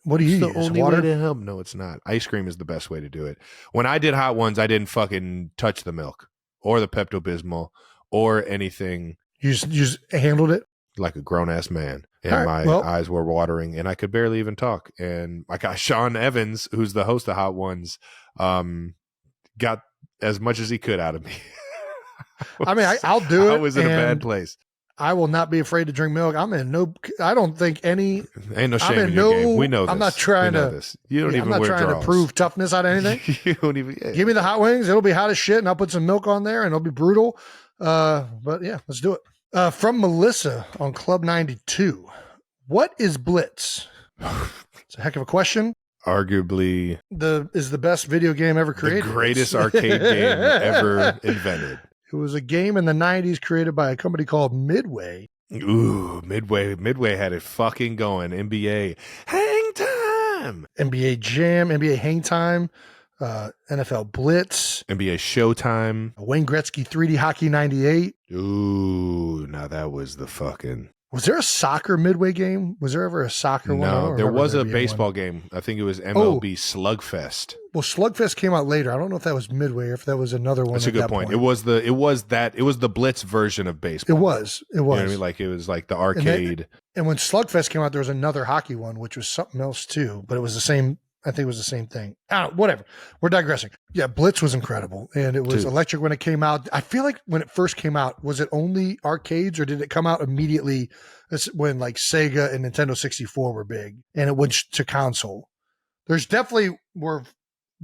What do you use? The only water? Way to help? No, it's not. Ice cream is the best way to do it. When I did hot ones, I didn't fucking touch the milk or the Pepto-Bismol or anything. You just handled it? Like a grown-ass man. And my eyes were watering, and I could barely even talk. And I got Sean Evans, who's the host of Hot Ones, got as much as he could out of me. I mean, I'll do it. I was in a bad place. I will not be afraid to drink milk. I don't think any. Ain't no shame in your game. We know this. I'm not trying to. You don't even I'm not wear trying draws. to prove toughness out of anything. You don't even. Yeah. Give me the hot wings. It'll be hot as shit, and I'll put some milk on there, and it'll be brutal. But yeah, let's do it. From Melissa on Club 92. What is Blitz? It's a heck of a question. Arguably is the best video game ever created. The greatest arcade game ever invented. It was a game in the 90s created by a company called Midway. Ooh, Midway had it fucking going. NBA Hang Time. NBA Jam, NBA Hang Time, NFL Blitz. NBA Showtime. Wayne Gretzky 3D Hockey 98. Ooh, now that was the fucking... Was there a soccer Midway game? Was there ever a soccer one? No, there was a baseball game. I think it was MLB Slugfest. Well, Slugfest came out later. I don't know if that was Midway or if that was another one. That's a good point. It was the Blitz version of baseball. It was. You know what I mean? Like it was like the arcade. And when Slugfest came out, there was another hockey one, which was something else too, but it was the same. I think it was the same thing. Whatever. We're digressing. Yeah, Blitz was incredible, and it was electric when it came out. I feel like when it first came out, was it only arcades, or did it come out immediately when like Sega and Nintendo 64 were big, and it went to console? There's definitely were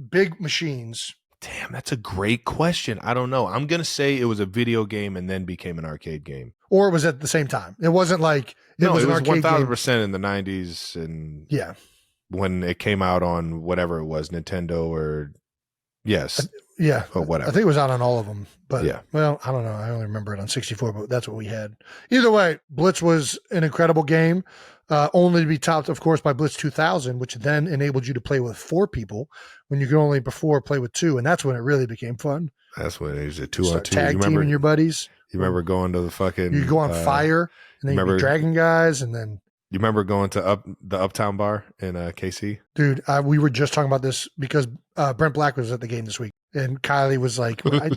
big machines. Damn, that's a great question. I don't know. I'm going to say it was a video game and then became an arcade game. Or it was at the same time. It wasn't like it was 1,000% in the 90s, and yeah. When it came out on whatever it was, Nintendo or or whatever. I think it was out on all of them, but well, I don't know. I only remember it on 64, but that's what we had. Either way, Blitz was an incredible game, only to be topped, of course, by Blitz 2000, which then enabled you to play with 4 people when you could only before play with 2, and that's when it really became fun. That's when it was a 2-on-2. Tag teaming your buddies. You remember going to the fucking... You go on fire, and then you'd be dragging guys, and then... You remember going to the Uptown Bar in KC? Dude, we were just talking about this because Brent Black was at the game this week. And Kylie was like, and I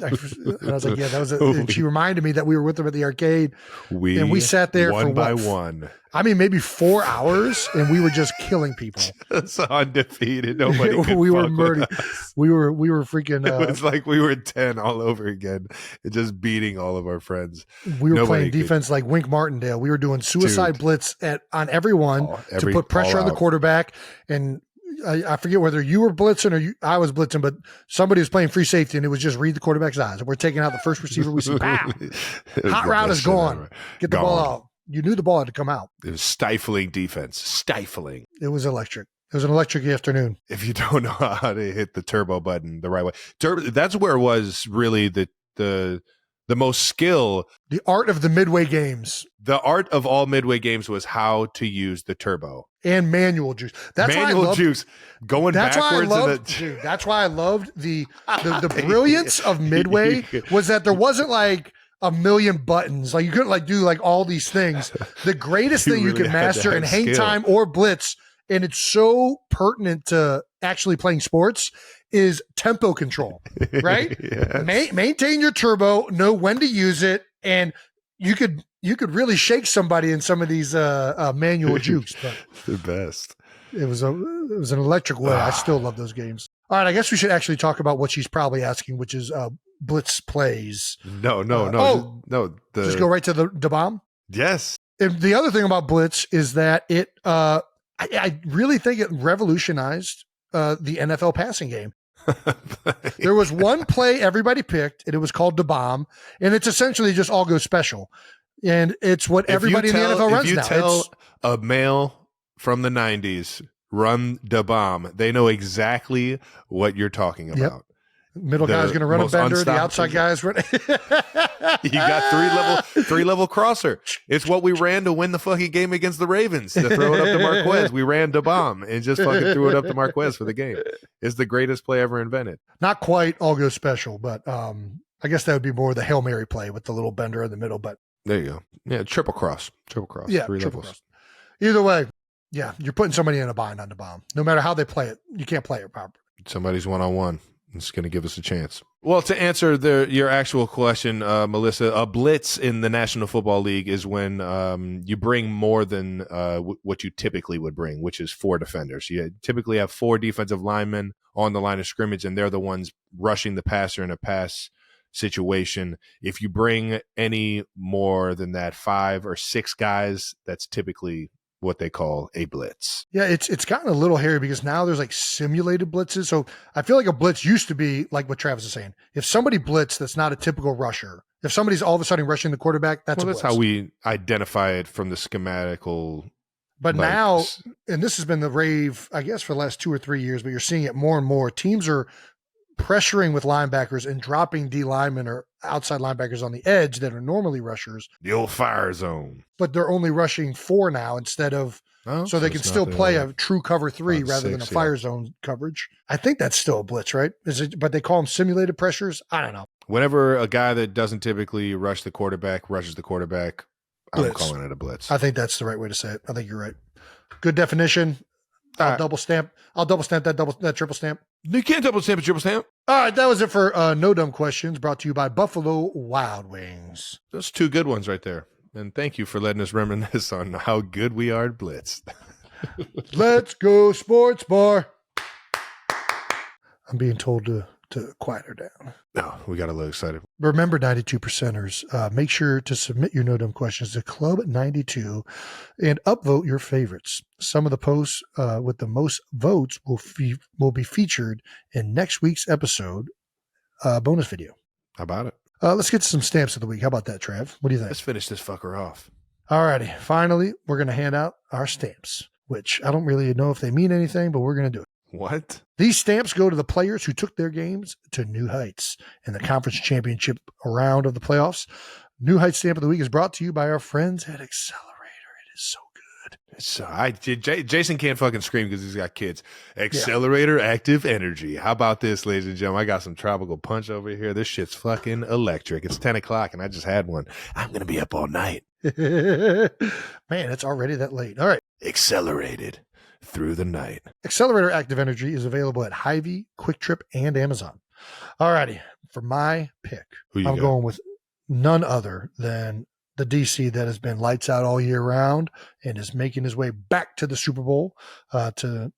was like, yeah, that was and she reminded me that we were with them at the arcade. We sat there one by one. I mean, maybe 4 hours, and we were just killing people. It's undefeated. Nobody could we were fuck murdering. with us. We were freaking. It was like we were 10 all over again, and just beating all of our friends. We were playing defense like Wink Martindale. We were doing suicide blitz on everyone to put pressure on the quarterback. And I forget whether you were blitzing or I was blitzing, but somebody was playing free safety, and it was just read the quarterback's eyes. And we're taking out the first receiver. We see, pow! Hot route is gone. Get the ball out. You knew the ball had to come out. It was stifling defense. Stifling. It was electric. It was an electric afternoon. If you don't know how to hit the turbo button the right way, that's where it was really the most skill. The art of the Midway games. The art of all Midway games was how to use the turbo and manual juice. That's manual why I juice going backwards. That's why I loved the brilliance of Midway was that there wasn't like a million buttons. Like you couldn't like do like all these things. The greatest thing you can master in hang time or blitz, and it's so pertinent to actually playing sports, is tempo control, right? Yes. Maintain your turbo, know when to use it, and you could really shake somebody in some of these manual jukes. But the best. It was an electric way. I still love those games. All right, I guess we should actually talk about what she's probably asking, which is Blitz plays. No. Just go right to the bomb. Yes. And the other thing about Blitz is that it, I really think it revolutionized the NFL passing game. There was one play everybody picked, and it was called the bomb, and it's essentially just all go special, and it's what everybody in the NFL runs now. If you tell a male from the 90s, run the bomb, they know exactly what you're talking about. Yep. Middle guy's going to run a bender. The outside guy's running. You got three level crosser. It's what we ran to win the fucking game against the Ravens, to throw it up to Marquez. We ran the bomb and just fucking threw it up to Marquez for the game. It's the greatest play ever invented. Not quite all go special, but I guess that would be more the Hail Mary play with the little bender in the middle, but There you go. Yeah, triple cross. yeah, 3 triple levels. cross. Either way, yeah, you're putting somebody in a bind on the bomb. No matter how they play it, you can't play it properly. Somebody's one-on-one. It's going to give us a chance. Well, to answer your actual question, Melissa, a blitz in the National Football League is when you bring more than what you typically would bring, which is 4 defenders. You typically have 4 defensive linemen on the line of scrimmage, and they're the ones rushing the passer in a pass situation. If you bring any more than that, 5 or 6 guys, that's typically what they call a blitz. Yeah, it's gotten a little hairy because now there's like simulated blitzes. So I feel like a blitz used to be like what Travis is saying. If somebody blitz that's not a typical rusher, if somebody's all of a sudden rushing the quarterback, that's a blitz. That's how we identify it from the schematical. But now, and this has been the rave, I guess, for the last 2 or 3 years, but you're seeing it more and more. Teams are pressuring with linebackers and dropping D linemen or outside linebackers on the edge that are normally rushers. The old fire zone. But they're only rushing 4 now instead of, so they can still play a true cover 3 rather than a fire zone coverage. I think that's still a blitz, right? But they call them simulated pressures? I don't know. Whenever a guy that doesn't typically rush the quarterback rushes the quarterback, I'm calling it a blitz. I think that's the right way to say it. I think you're right. Good definition. I'll double stamp that triple stamp. You can't double stamp a triple stamp. All right, that was it for No Dumb Questions, brought to you by Buffalo Wild Wings. Those 2 good ones right there. And thank you for letting us reminisce on how good we are at blitz. Let's go sports bar. I'm being told to quiet her down. No, we got a little excited. Remember, 92%ers, make sure to submit your No Dumb Questions to Club 92 and upvote your favorites. Some of the posts with the most votes will be featured in next week's episode bonus video. How about it? Let's get to some stamps of the week. How about that, Trav? What do you think? Let's finish this fucker off. All righty. Finally, we're going to hand out our stamps, which I don't really know if they mean anything, but we're going to do it. What? These stamps go to the players who took their games to new heights in the conference championship round of the playoffs. New Heights Stamp of the Week is brought to you by our friends at Accelerator. It is so good. Jason can't fucking scream because he's got kids. Accelerator Active Energy. How about this, ladies and gentlemen? I got some tropical punch over here. This shit's fucking electric. It's 10 o'clock and I just had one. I'm going to be up all night. Man, it's already that late. All right. Accelerated through the night. Accelerator Active Energy is available at Hy-Vee, Quick Trip, and Amazon. All righty. For my pick, I'm going with none other than the DC that has been lights out all year round and is making his way back to the Super Bowl to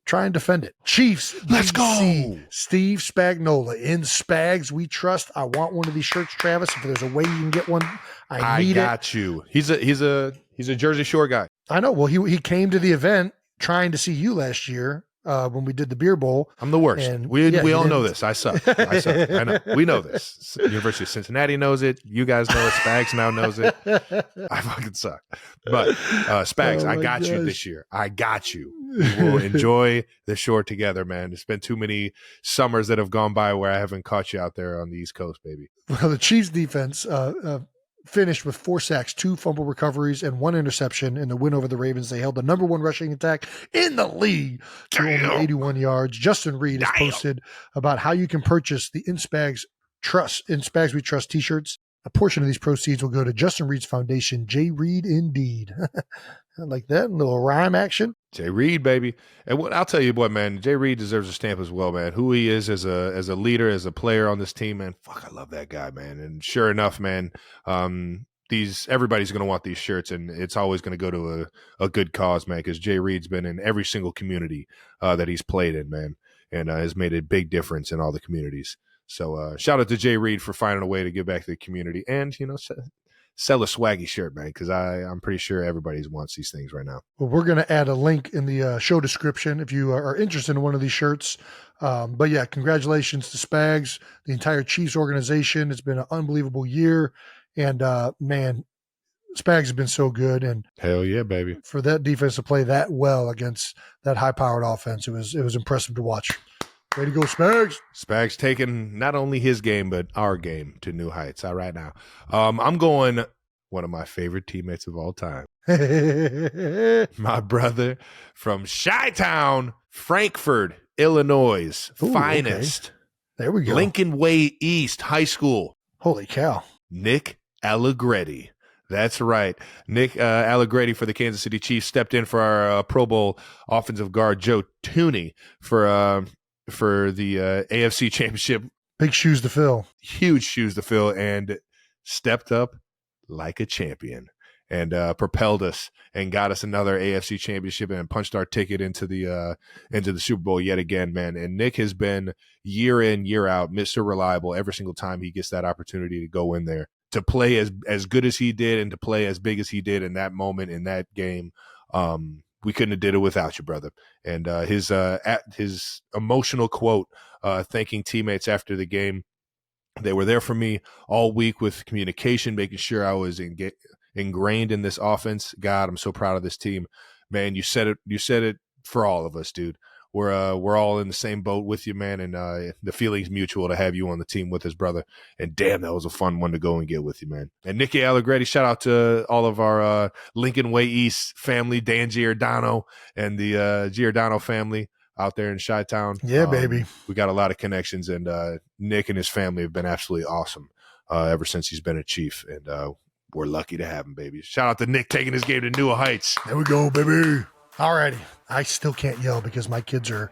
try and defend it. Chiefs. Let's DC, go. Steve Spagnuolo in Spags We Trust. I want one of these shirts, Travis. If there's a way you can get one, I need it. I got you. He's a Jersey Shore guy. I know. Well, he came to the event trying to see you last year when we did the beer bowl. I'm the worst. And, we all know this. I suck. I know. We know this. University of Cincinnati knows it. You guys know it. Spags now knows it. I fucking suck. But Spags, I got you this year. I got you. We will enjoy the shore together, man. There's been too many summers that have gone by where I haven't caught you out there on the East Coast, baby. Well, the Chiefs defense finished with 4 sacks, 2 fumble recoveries, and 1 interception in the win over the Ravens. They held the number 1 rushing attack in the league to only 81 yards. Justin Reed has posted about how you can purchase the In Spags We Trust t-shirts. A portion of these proceeds will go to Justin Reed's foundation, J. Reed Indeed. I like that. A little rhyme action. Jay Reed, baby. And I'll tell you what, man, Jay Reed deserves a stamp as well, man. Who he is as a leader, as a player on this team, man. Fuck, I love that guy, man. And sure enough, man, everybody's going to want these shirts, and it's always going to go to a good cause, man, because Jay Reed's been in every single community that he's played in, man, and has made a big difference in all the communities. So shout out to Jay Reed for finding a way to give back to the community and, sell a swaggy shirt, man, because I'm pretty sure everybody wants these things right now. Well, we're going to add a link in the show description if you are interested in one of these shirts. But yeah, congratulations to Spags, the entire Chiefs organization. It's been an unbelievable year. And man, Spags has been so good. And hell yeah, baby. For that defense to play that well against that high-powered offense, it was impressive to watch. Way to go, Spags. Spags taking not only his game, but our game to new heights. All right now. I'm going one of my favorite teammates of all time. My brother from Chi-Town, Frankfort, Illinois, finest. There we go. Lincoln Way East High School. Holy cow. Nick Allegretti. That's right. Nick Allegretti for the Kansas City Chiefs stepped in for our Pro Bowl offensive guard Joe Tooney for the AFC Championship. Big shoes to fill. Huge shoes to fill, and stepped up like a champion and propelled us and got us another AFC Championship and punched our ticket into the Super Bowl yet again, man. And Nick has been year in, year out, Mr. Reliable every single time he gets that opportunity to go in there, to play as good as he did and to play as big as he did in that moment, in that game. We couldn't have did it without you, brother. And his emotional quote, thanking teammates after the game. They were there for me all week with communication, making sure I was ingrained in this offense. God, I'm so proud of this team, man. You said it for all of us, dude. We're all in the same boat with you, man, and the feeling's mutual to have you on the team with us, brother. And damn, that was a fun one to go and get with you, man. And Nicky Allegretti, shout out to all of our Lincoln Way East family, Dan Giordano and the Giordano family out there in Chi-Town. Yeah, baby. We got a lot of connections, and Nick and his family have been absolutely awesome ever since he's been a Chief, and we're lucky to have him, baby. Shout out to Nick taking his game to new heights. There we go, baby. Alrighty. I still can't yell because my kids are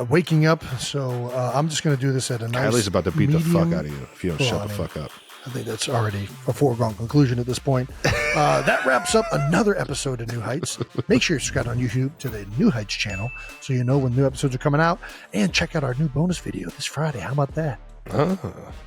waking up, so I'm just going to do this at a nice Kylie's about to beat the fuck out of you if you don't shut the I mean, fuck up. I think that's already a foregone conclusion at this point. That wraps up another episode of New Heights. Make sure you subscribe on YouTube to the New Heights channel so you know when new episodes are coming out, and check out our new bonus video this Friday. How about that?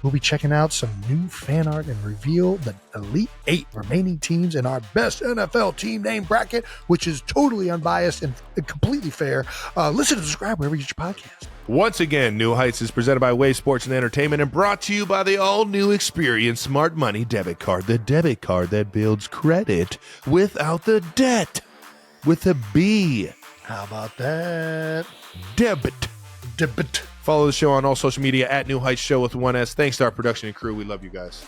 We'll be checking out some new fan art and reveal the Elite 8 remaining teams in our best NFL team name bracket, which is totally unbiased and completely fair. Listen and subscribe wherever you get your podcast. Once again, New Heights is presented by Wave Sports and Entertainment and brought to you by the all-new Experience Smart Money Debit Card, the debit card that builds credit without the debt, with a B. How about that? Debit. Debit. Follow the show on all social media at New Heights Show with one S. Thanks to our production and crew. We love you guys.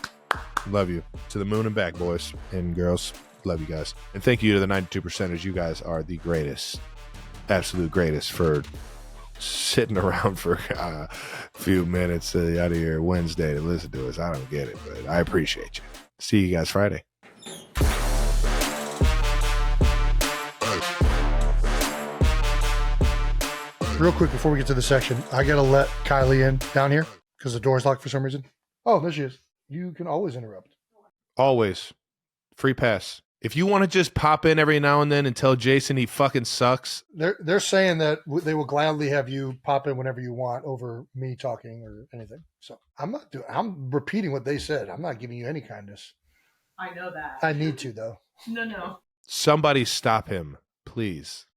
Love you. To the moon and back, boys and girls. Love you guys. And thank you to the 92%ers. You guys are the greatest. Absolute greatest for sitting around for a few minutes out of your Wednesday to listen to us. I don't get it, but I appreciate you. See you guys Friday. Real quick before we get to the section, I got to let Kylie in down here because the door's locked for some reason. Oh, there she is. You can always interrupt. Always. Free pass. If you want to just pop in every now and then and tell Jason he fucking sucks. They're saying that they will gladly have you pop in whenever you want over me talking or anything. So I'm repeating what they said. I'm not giving you any kindness. I know that. I need to, though. No. Somebody stop him, please.